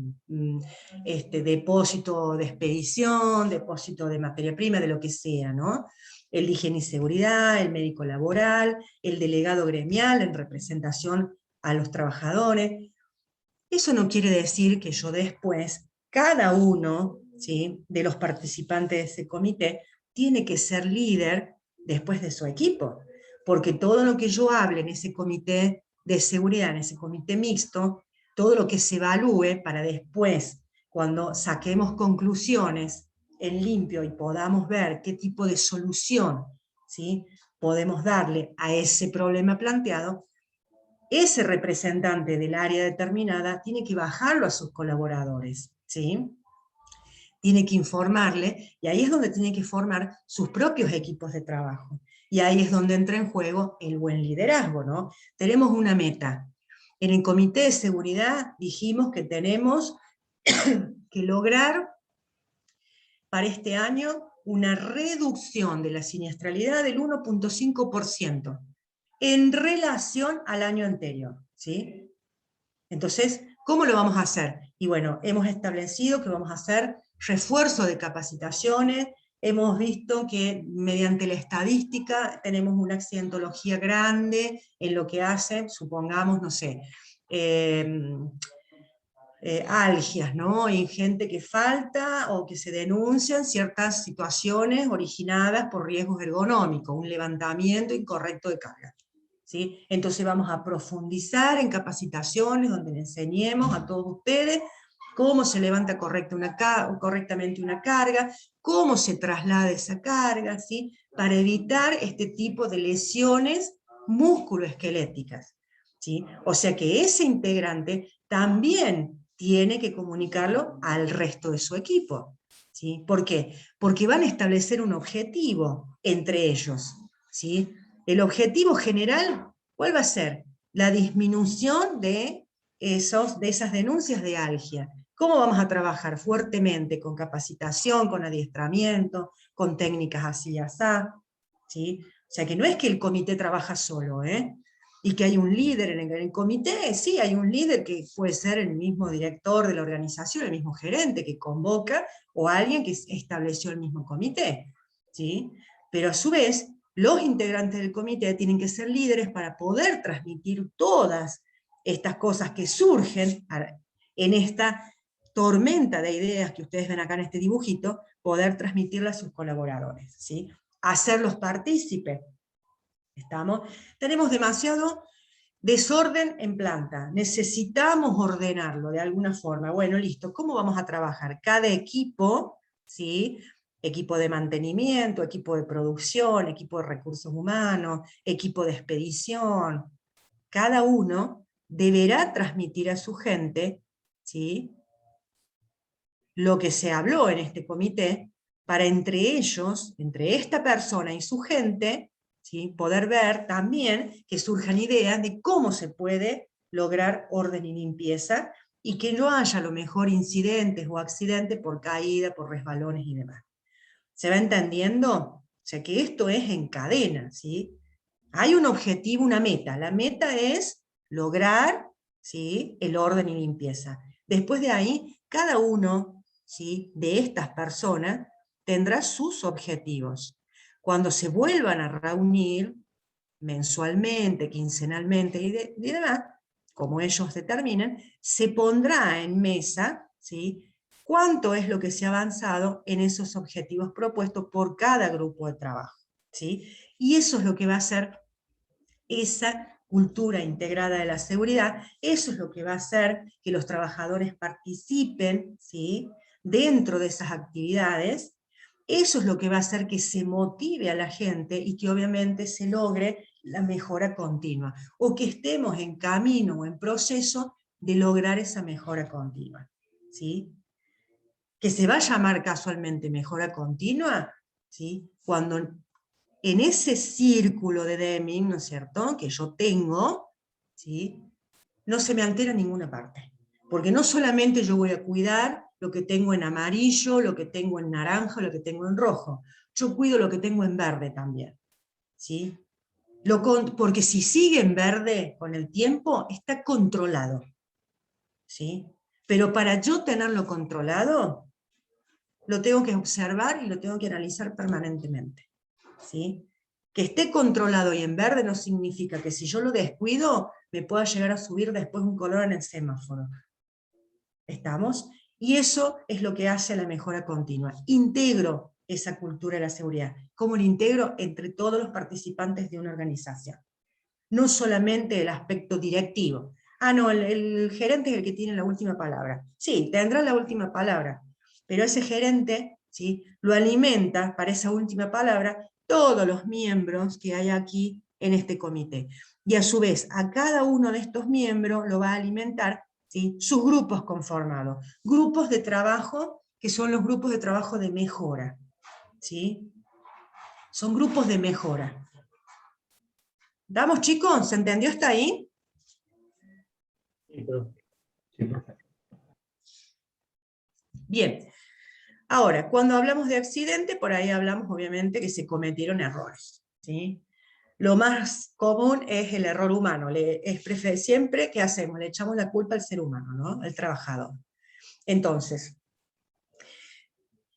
depósito de expedición, depósito de materia prima, de lo que sea, ¿no? El de higiene y seguridad, el médico laboral, el delegado gremial en representación a los trabajadores. Eso no quiere decir que yo después, cada uno, ¿sí?, de los participantes de ese comité, tiene que ser líder después de su equipo, porque todo lo que yo hable en ese comité de seguridad, en ese comité mixto, todo lo que se evalúe para después, cuando saquemos conclusiones en limpio y podamos ver qué tipo de solución, ¿sí?, podemos darle a ese problema planteado, ese representante del área determinada tiene que bajarlo a sus colaboradores, ¿sí? Tiene que informarle, y ahí es donde tiene que formar sus propios equipos de trabajo. Y ahí es donde entra en juego el buen liderazgo, ¿no? Tenemos una meta. En el comité de seguridad dijimos que tenemos que lograr para este año una reducción de la siniestralidad del 1.5% en relación al año anterior, ¿sí? Entonces, ¿cómo lo vamos a hacer? Y bueno, hemos establecido que vamos a hacer refuerzo de capacitaciones, hemos visto que mediante la estadística tenemos una accidentología grande en lo que hace, supongamos, no sé, algias, ¿no? Y gente que falta o que se denuncian ciertas situaciones originadas por riesgos ergonómicos, un levantamiento incorrecto de carga, ¿sí? Entonces vamos a profundizar en capacitaciones donde le enseñemos a todos ustedes cómo se levanta correctamente una carga, cómo se traslada esa carga, ¿sí?, para evitar este tipo de lesiones musculoesqueléticas, ¿sí? O sea que ese integrante también tiene que comunicarlo al resto de su equipo, ¿sí? ¿Por qué? Porque van a establecer un objetivo entre ellos, ¿sí? El objetivo general, ¿cuál va a ser? La disminución de esas denuncias de algia. ¿Cómo vamos a trabajar? Fuertemente, con capacitación, con adiestramiento, con técnicas así y así, ¿sí? O sea que no es que el comité trabaja solo, Y que hay un líder en el comité, sí, hay un líder que puede ser el mismo director de la organización, el mismo gerente que convoca, o alguien que estableció el mismo comité, ¿sí? Pero a su vez, los integrantes del comité tienen que ser líderes para poder transmitir todas estas cosas que surgen en esta tormenta de ideas que ustedes ven acá en este dibujito, poder transmitirlas a sus colaboradores, ¿sí? Hacerlos partícipes. ¿Estamos? Tenemos demasiado desorden en planta, necesitamos ordenarlo de alguna forma. Bueno, listo, ¿cómo vamos a trabajar? Cada equipo, ¿sí? Equipo de mantenimiento, equipo de producción, equipo de recursos humanos, equipo de expedición, cada uno deberá transmitir a su gente, ¿sí? Lo que se habló en este comité, para entre ellos, entre esta persona y su gente, ¿sí? Poder ver también que surjan ideas de cómo se puede lograr orden y limpieza, y que no haya a lo mejor incidentes o accidentes por caída, por resbalones y demás. ¿Se va entendiendo? O sea que esto es en cadena, ¿sí? Hay un objetivo, una meta. La meta es lograr, ¿sí?, el orden y limpieza. Después de ahí, cada uno, ¿sí?, de estas personas tendrá sus objetivos. Cuando se vuelvan a reunir mensualmente, quincenalmente y demás, como ellos determinen, se pondrá en mesa, ¿sí?, cuánto es lo que se ha avanzado en esos objetivos propuestos por cada grupo de trabajo, ¿sí? Y eso es lo que va a ser esa cultura integrada de la seguridad, eso es lo que va a hacer que los trabajadores participen, ¿sí?, dentro de esas actividades, eso es lo que va a hacer que se motive a la gente y que obviamente se logre la mejora continua, o que estemos en camino o en proceso de lograr esa mejora continua, ¿sí? Que se va a llamar casualmente mejora continua, ¿sí?, cuando en ese círculo de Deming, ¿no es cierto?, que yo tengo, ¿sí?, no se me altera ninguna parte. Porque no solamente yo voy a cuidar lo que tengo en amarillo, lo que tengo en naranja, lo que tengo en rojo. Yo cuido lo que tengo en verde también, ¿sí? Porque si sigue en verde con el tiempo, está controlado, ¿sí? Pero para yo tenerlo controlado, lo tengo que observar y lo tengo que analizar permanentemente, ¿sí? Que esté controlado y en verde no significa que si yo lo descuido, me pueda llegar a subir después un color en el semáforo. ¿Estamos? Y eso es lo que hace la mejora continua. Integro esa cultura de la seguridad. ¿Cómo la integro? Entre todos los participantes de una organización. No solamente el aspecto directivo. Ah, no, el gerente es el que tiene la última palabra. Sí, tendrá la última palabra, pero ese gerente, ¿sí?, lo alimenta para esa última palabra todos los miembros que hay aquí en este comité. Y a su vez, a cada uno de estos miembros lo va a alimentar, ¿sí?, sus grupos conformados. Grupos de trabajo, que son los grupos de trabajo de mejora, ¿sí? Son grupos de mejora. ¿Damos, chicos? ¿Se entendió hasta ahí? Sí, profe. Sí, profe. Bien. Ahora, cuando hablamos de accidente, por ahí hablamos obviamente que se cometieron errores, ¿sí? Lo más común es el error humano. Siempre, ¿qué hacemos? Le echamos la culpa al ser humano, ¿no?, al trabajador. Entonces,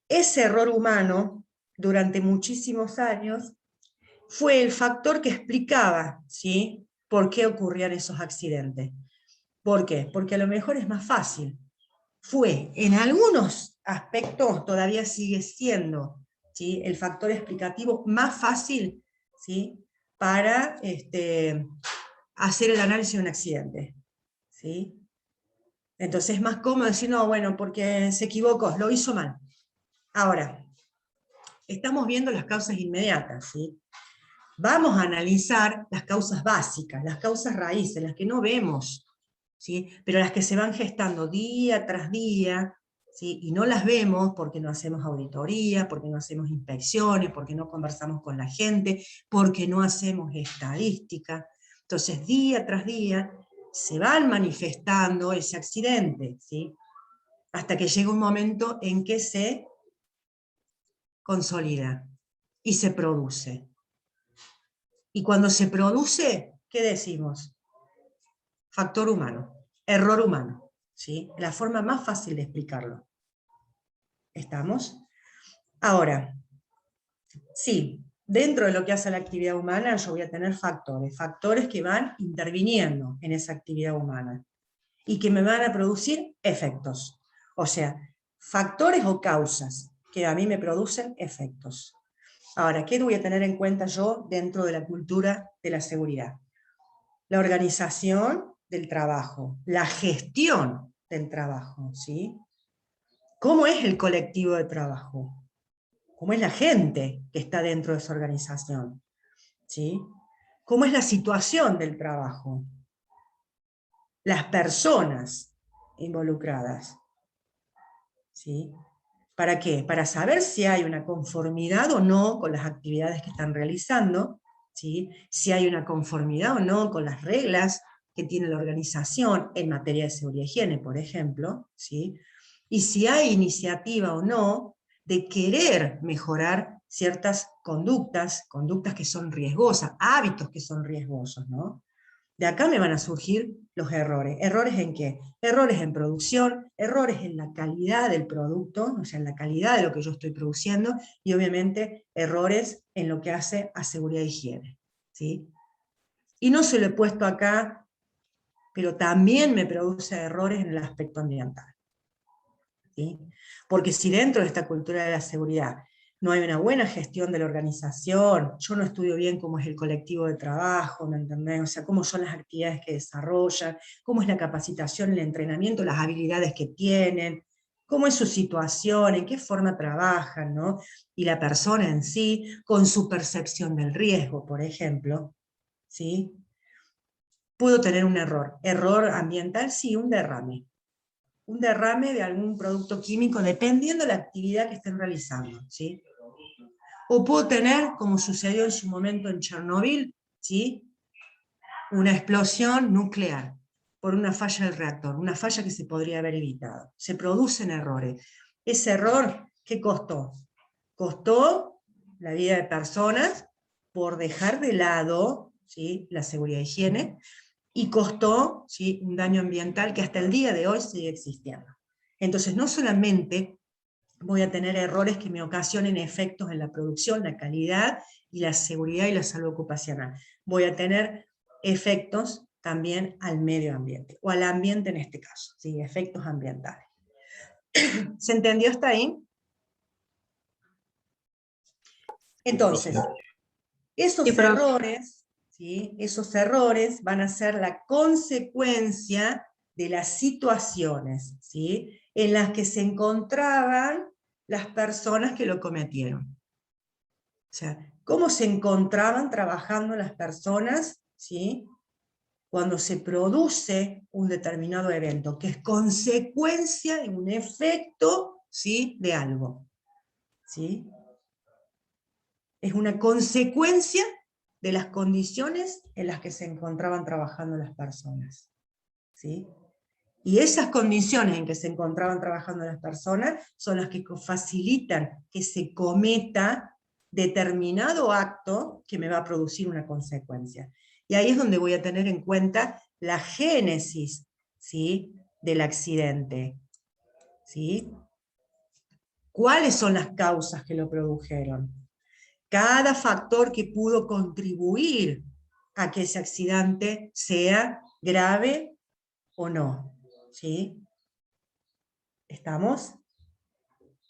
ese error humano, durante muchísimos años, fue el factor que explicaba, ¿sí?, por qué ocurrían esos accidentes. ¿Por qué? Porque a lo mejor es más fácil. Fue, en algunos aspectos, todavía sigue siendo, ¿sí?, el factor explicativo más fácil, ¿sí?, para hacer el análisis de un accidente, ¿sí? Entonces es más cómodo decir, no, bueno, porque se equivocó, lo hizo mal. Ahora, estamos viendo las causas inmediatas, ¿sí? Vamos a analizar las causas básicas, las causas raíces, las que no vemos, ¿sí?, pero las que se van gestando día tras día, ¿sí?, y no las vemos porque no hacemos auditoría, porque no hacemos inspecciones, porque no conversamos con la gente, porque no hacemos estadística. Entonces, día tras día, se van manifestando ese accidente, ¿sí?, hasta que llega un momento en que se consolida y se produce. Y cuando se produce, ¿qué decimos? Factor humano, error humano, ¿sí? La forma más fácil de explicarlo. ¿Estamos? Ahora, sí, dentro de lo que hace la actividad humana yo voy a tener factores que van interviniendo en esa actividad humana y que me van a producir efectos. O sea, factores o causas que a mí me producen efectos. Ahora, ¿qué voy a tener en cuenta yo dentro de la cultura de la seguridad? La organización del trabajo, la gestión del trabajo, ¿sí? ¿Cómo es el colectivo de trabajo? ¿Cómo es la gente que está dentro de esa organización? ¿Sí? ¿Cómo es la situación del trabajo? Las personas involucradas. ¿Sí? ¿Para qué? Para saber si hay una conformidad o no con las actividades que están realizando, ¿sí? Si hay una conformidad o no con las reglas que tiene la organización en materia de seguridad y higiene, por ejemplo, ¿sí? Y si hay iniciativa o no de querer mejorar ciertas conductas que son riesgosas, hábitos que son riesgosos, ¿no? De acá me van a surgir los errores. ¿Errores en qué? Errores en producción, errores en la calidad del producto, o sea, en la calidad de lo que yo estoy produciendo, y obviamente errores en lo que hace a seguridad e higiene. ¿Sí? Y no se lo he puesto acá, pero también me produce errores en el aspecto ambiental. ¿Sí? Porque si dentro de esta cultura de la seguridad no hay una buena gestión de la organización, yo no estudio bien cómo es el colectivo de trabajo, ¿me entendés? O sea, cómo son las actividades que desarrollan, cómo es la capacitación, el entrenamiento, las habilidades que tienen, cómo es su situación, en qué forma trabajan, ¿no? Y la persona en sí, con su percepción del riesgo, por ejemplo, ¿sí? Puedo tener un error. Error ambiental, sí, un derrame de algún producto químico, dependiendo de la actividad que estén realizando, ¿sí? O puedo tener, como sucedió en su momento en Chernobyl, ¿sí? Una explosión nuclear por una falla del reactor, una falla que se podría haber evitado. Se producen errores. Ese error, ¿qué costó? Costó la vida de personas por dejar de lado, ¿sí? La seguridad e higiene, y costó, ¿sí? Un daño ambiental que hasta el día de hoy sigue existiendo. Entonces, no solamente voy a tener errores que me ocasionen efectos en la producción, la calidad y la seguridad y la salud ocupacional. Voy a tener efectos también al medio ambiente, o al ambiente en este caso, ¿sí? Efectos ambientales. ¿Se entendió hasta ahí? Entonces, esos Sí, profe. errores, ¿sí? Esos errores van a ser la consecuencia de las situaciones, ¿sí? En las que se encontraban las personas que lo cometieron. O sea, cómo se encontraban trabajando las personas, ¿sí? Cuando se produce un determinado evento, que es consecuencia y un efecto, ¿sí? De algo, ¿sí? Es una consecuencia de las condiciones en las que se encontraban trabajando las personas, ¿sí? Y esas condiciones en que se encontraban trabajando las personas son las que facilitan que se cometa determinado acto que me va a producir una consecuencia. Y ahí es donde voy a tener en cuenta la génesis, ¿sí? Del accidente, ¿sí? ¿Cuáles son las causas que lo produjeron? Cada factor que pudo contribuir a que ese accidente sea grave o no, ¿sí? ¿Estamos?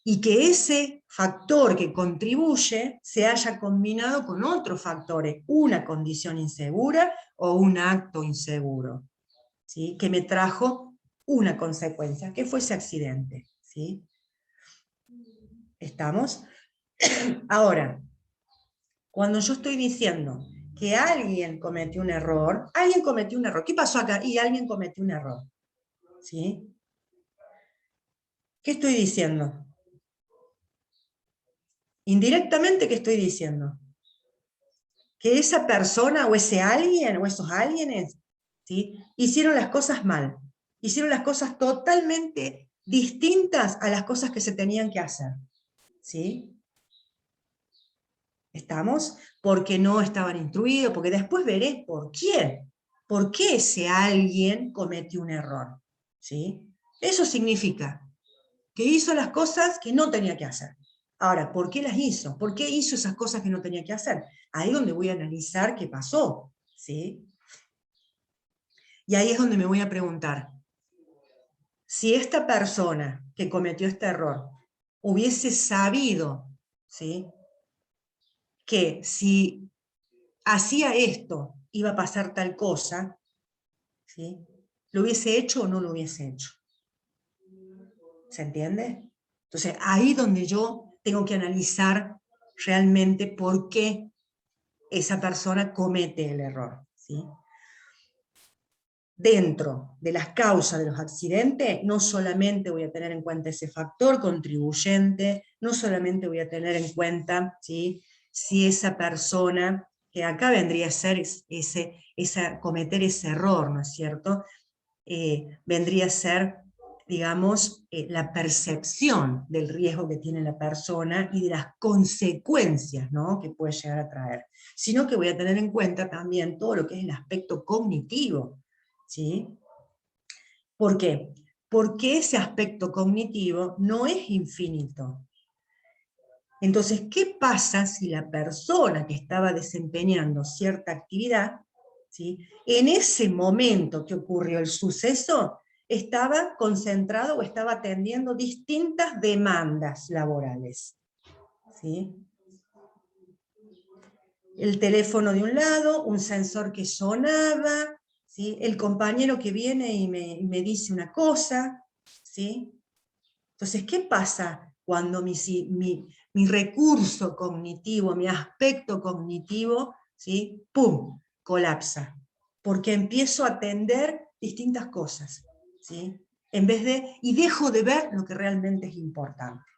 Y que ese factor que contribuye se haya combinado con otros factores, una condición insegura o un acto inseguro, ¿sí? Que me trajo una consecuencia, que fue ese accidente, ¿sí? ¿Estamos? Ahora, cuando yo estoy diciendo que alguien cometió un error, ¿qué pasó acá? Y alguien cometió un error, ¿sí? ¿Qué estoy diciendo? Indirectamente, ¿qué estoy diciendo? Que esa persona o ese alguien o esos alguienes, ¿sí? Hicieron las cosas mal, hicieron las cosas totalmente distintas a las cosas que se tenían que hacer, ¿sí? ¿Estamos? Porque no estaban instruidos, porque después veré por quién. ¿Por qué ese alguien cometió un error? ¿Sí? Eso significa que hizo las cosas que no tenía que hacer. Ahora, ¿por qué las hizo? ¿Por qué hizo esas cosas que no tenía que hacer? Ahí es donde voy a analizar qué pasó. ¿Sí? Y ahí es donde me voy a preguntar, si esta persona que cometió este error hubiese sabido, ¿sí?, que si hacía esto iba a pasar tal cosa, ¿sí?, ¿lo hubiese hecho o no lo hubiese hecho? ¿Se entiende? Entonces, ahí donde yo tengo que analizar realmente por qué esa persona comete el error, ¿sí? Dentro de las causas de los accidentes, no solamente voy a tener en cuenta ese factor contribuyente, no solamente voy a tener en cuenta, ¿sí?, si esa persona, que acá vendría a ser cometer ese error, ¿no es cierto?, vendría a ser, digamos, la percepción del riesgo que tiene la persona y de las consecuencias, ¿no?, que puede llegar a traer, sino que voy a tener en cuenta también todo lo que es el aspecto cognitivo, ¿sí? ¿Por qué? Porque ese aspecto cognitivo no es infinito. Entonces, ¿qué pasa si la persona que estaba desempeñando cierta actividad, ¿sí?, en ese momento que ocurrió el suceso, estaba concentrado o estaba atendiendo distintas demandas laborales? ¿Sí? El teléfono de un lado, un sensor que sonaba, ¿sí?, el compañero que viene y me dice una cosa, ¿sí? Entonces, ¿qué pasa cuando mi recurso cognitivo, mi aspecto cognitivo, ¿sí?, ¡pum!, colapsa? Porque empiezo a atender distintas cosas, ¿sí?, y dejo de ver lo que realmente es importante.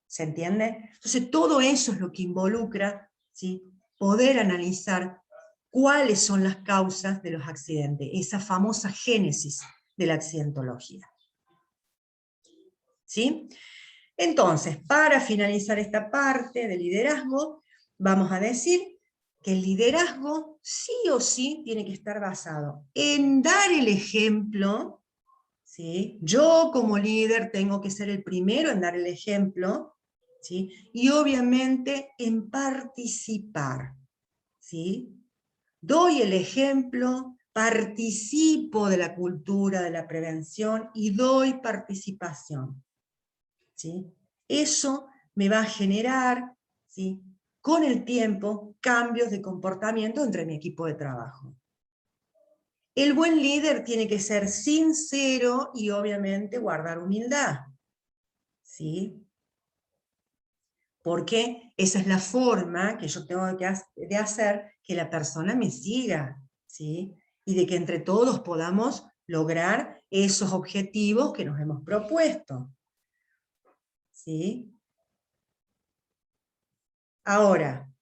¿Se entiende? Entonces, todo eso es lo que involucra, ¿sí?, poder analizar cuáles son las causas de los accidentes, esa famosa génesis de la accidentología. ¿Sí? Entonces, para finalizar esta parte de liderazgo, vamos a decir que el liderazgo sí o sí tiene que estar basado en dar el ejemplo, ¿sí? Yo como líder tengo que ser el primero en dar el ejemplo, ¿sí?, y obviamente en participar, ¿sí? Doy el ejemplo, participo de la cultura de la prevención y doy participación, ¿sí? Eso me va a generar, ¿sí?, con el tiempo, cambios de comportamiento entre mi equipo de trabajo. El buen líder tiene que ser sincero y obviamente guardar humildad, ¿sí? Porque esa es la forma que yo tengo de hacer que la persona me siga, ¿sí?, y de que entre todos podamos lograr esos objetivos que nos hemos propuesto, ¿sí? Ahora,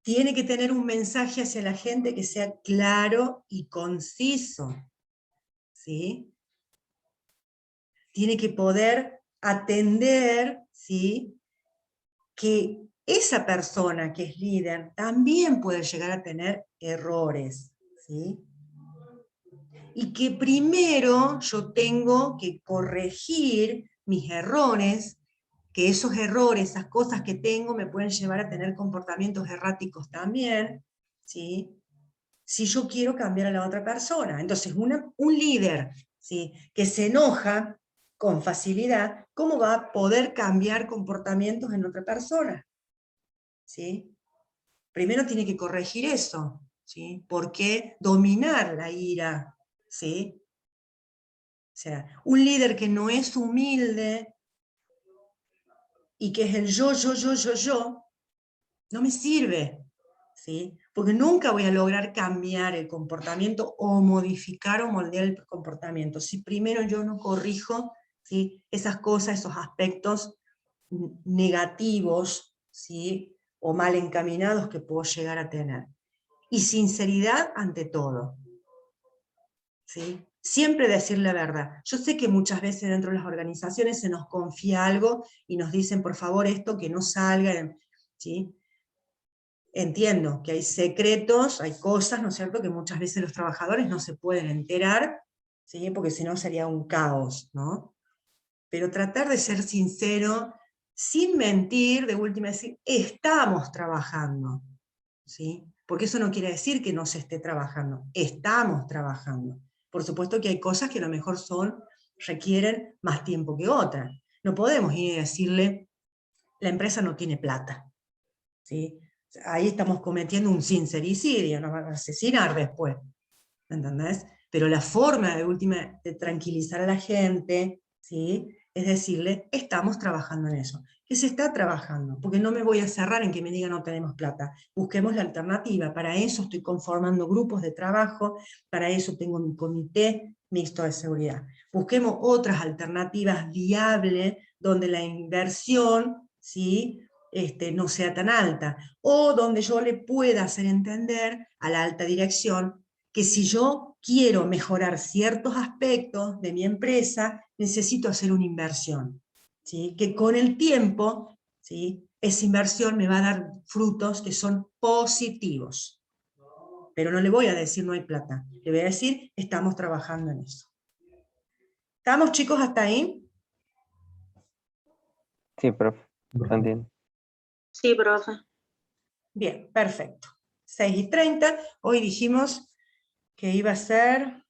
tiene que tener un mensaje hacia la gente que sea claro y conciso, ¿sí? Tiene que poder atender, ¿sí?, que esa persona que es líder también puede llegar a tener errores, ¿sí? Y que primero yo tengo que corregir mis errores, que esos errores, esas cosas que tengo me pueden llevar a tener comportamientos erráticos también, ¿sí?, si yo quiero cambiar a la otra persona. Entonces, un líder, ¿sí?, que se enoja con facilidad, ¿cómo va a poder cambiar comportamientos en otra persona? ¿Sí? Primero tiene que corregir eso, ¿sí? ¿Por qué dominar la ira? ¿Sí? O sea, un líder que no es humilde y que es el yo, no me sirve, ¿sí? Porque nunca voy a lograr cambiar el comportamiento o modificar o moldear el comportamiento si primero yo no corrijo, ¿sí?, esas cosas, esos aspectos negativos, ¿sí?, o mal encaminados que puedo llegar a tener. Y sinceridad ante todo, ¿sí? Siempre decir la verdad. Yo sé que muchas veces dentro de las organizaciones se nos confía algo y nos dicen, por favor, esto que no salga, ¿sí? Entiendo que hay secretos, hay cosas, ¿no es cierto?, que muchas veces los trabajadores no se pueden enterar, ¿sí?, porque si no sería un caos, ¿no? Pero tratar de ser sincero, sin mentir, de última decir, estamos trabajando, ¿sí? Porque eso no quiere decir que no se esté trabajando, estamos trabajando. Por supuesto que hay cosas que a lo mejor requieren más tiempo que otras. No podemos ir a decirle, la empresa no tiene plata, ¿sí? Ahí estamos cometiendo un sincericidio, nos van a asesinar después, ¿entendés? Pero la forma de última de tranquilizar a la gente, ¿sí?, es decirle, estamos trabajando en eso, que se está trabajando, porque no me voy a cerrar en que me digan no tenemos plata, busquemos la alternativa, para eso estoy conformando grupos de trabajo, para eso tengo mi comité mixto de seguridad. Busquemos otras alternativas viables, donde la inversión, ¿sí?, no sea tan alta, o donde yo le pueda hacer entender a la alta dirección que si yo quiero mejorar ciertos aspectos de mi empresa, necesito hacer una inversión, ¿sí?, que con el tiempo, ¿sí?, esa inversión me va a dar frutos que son positivos. Pero no le voy a decir no hay plata, le voy a decir estamos trabajando en eso. ¿Estamos, chicos, hasta ahí? Sí, profe, se entiende. Sí, profe. Bien, perfecto. 6:30, hoy dijimos que iba a ser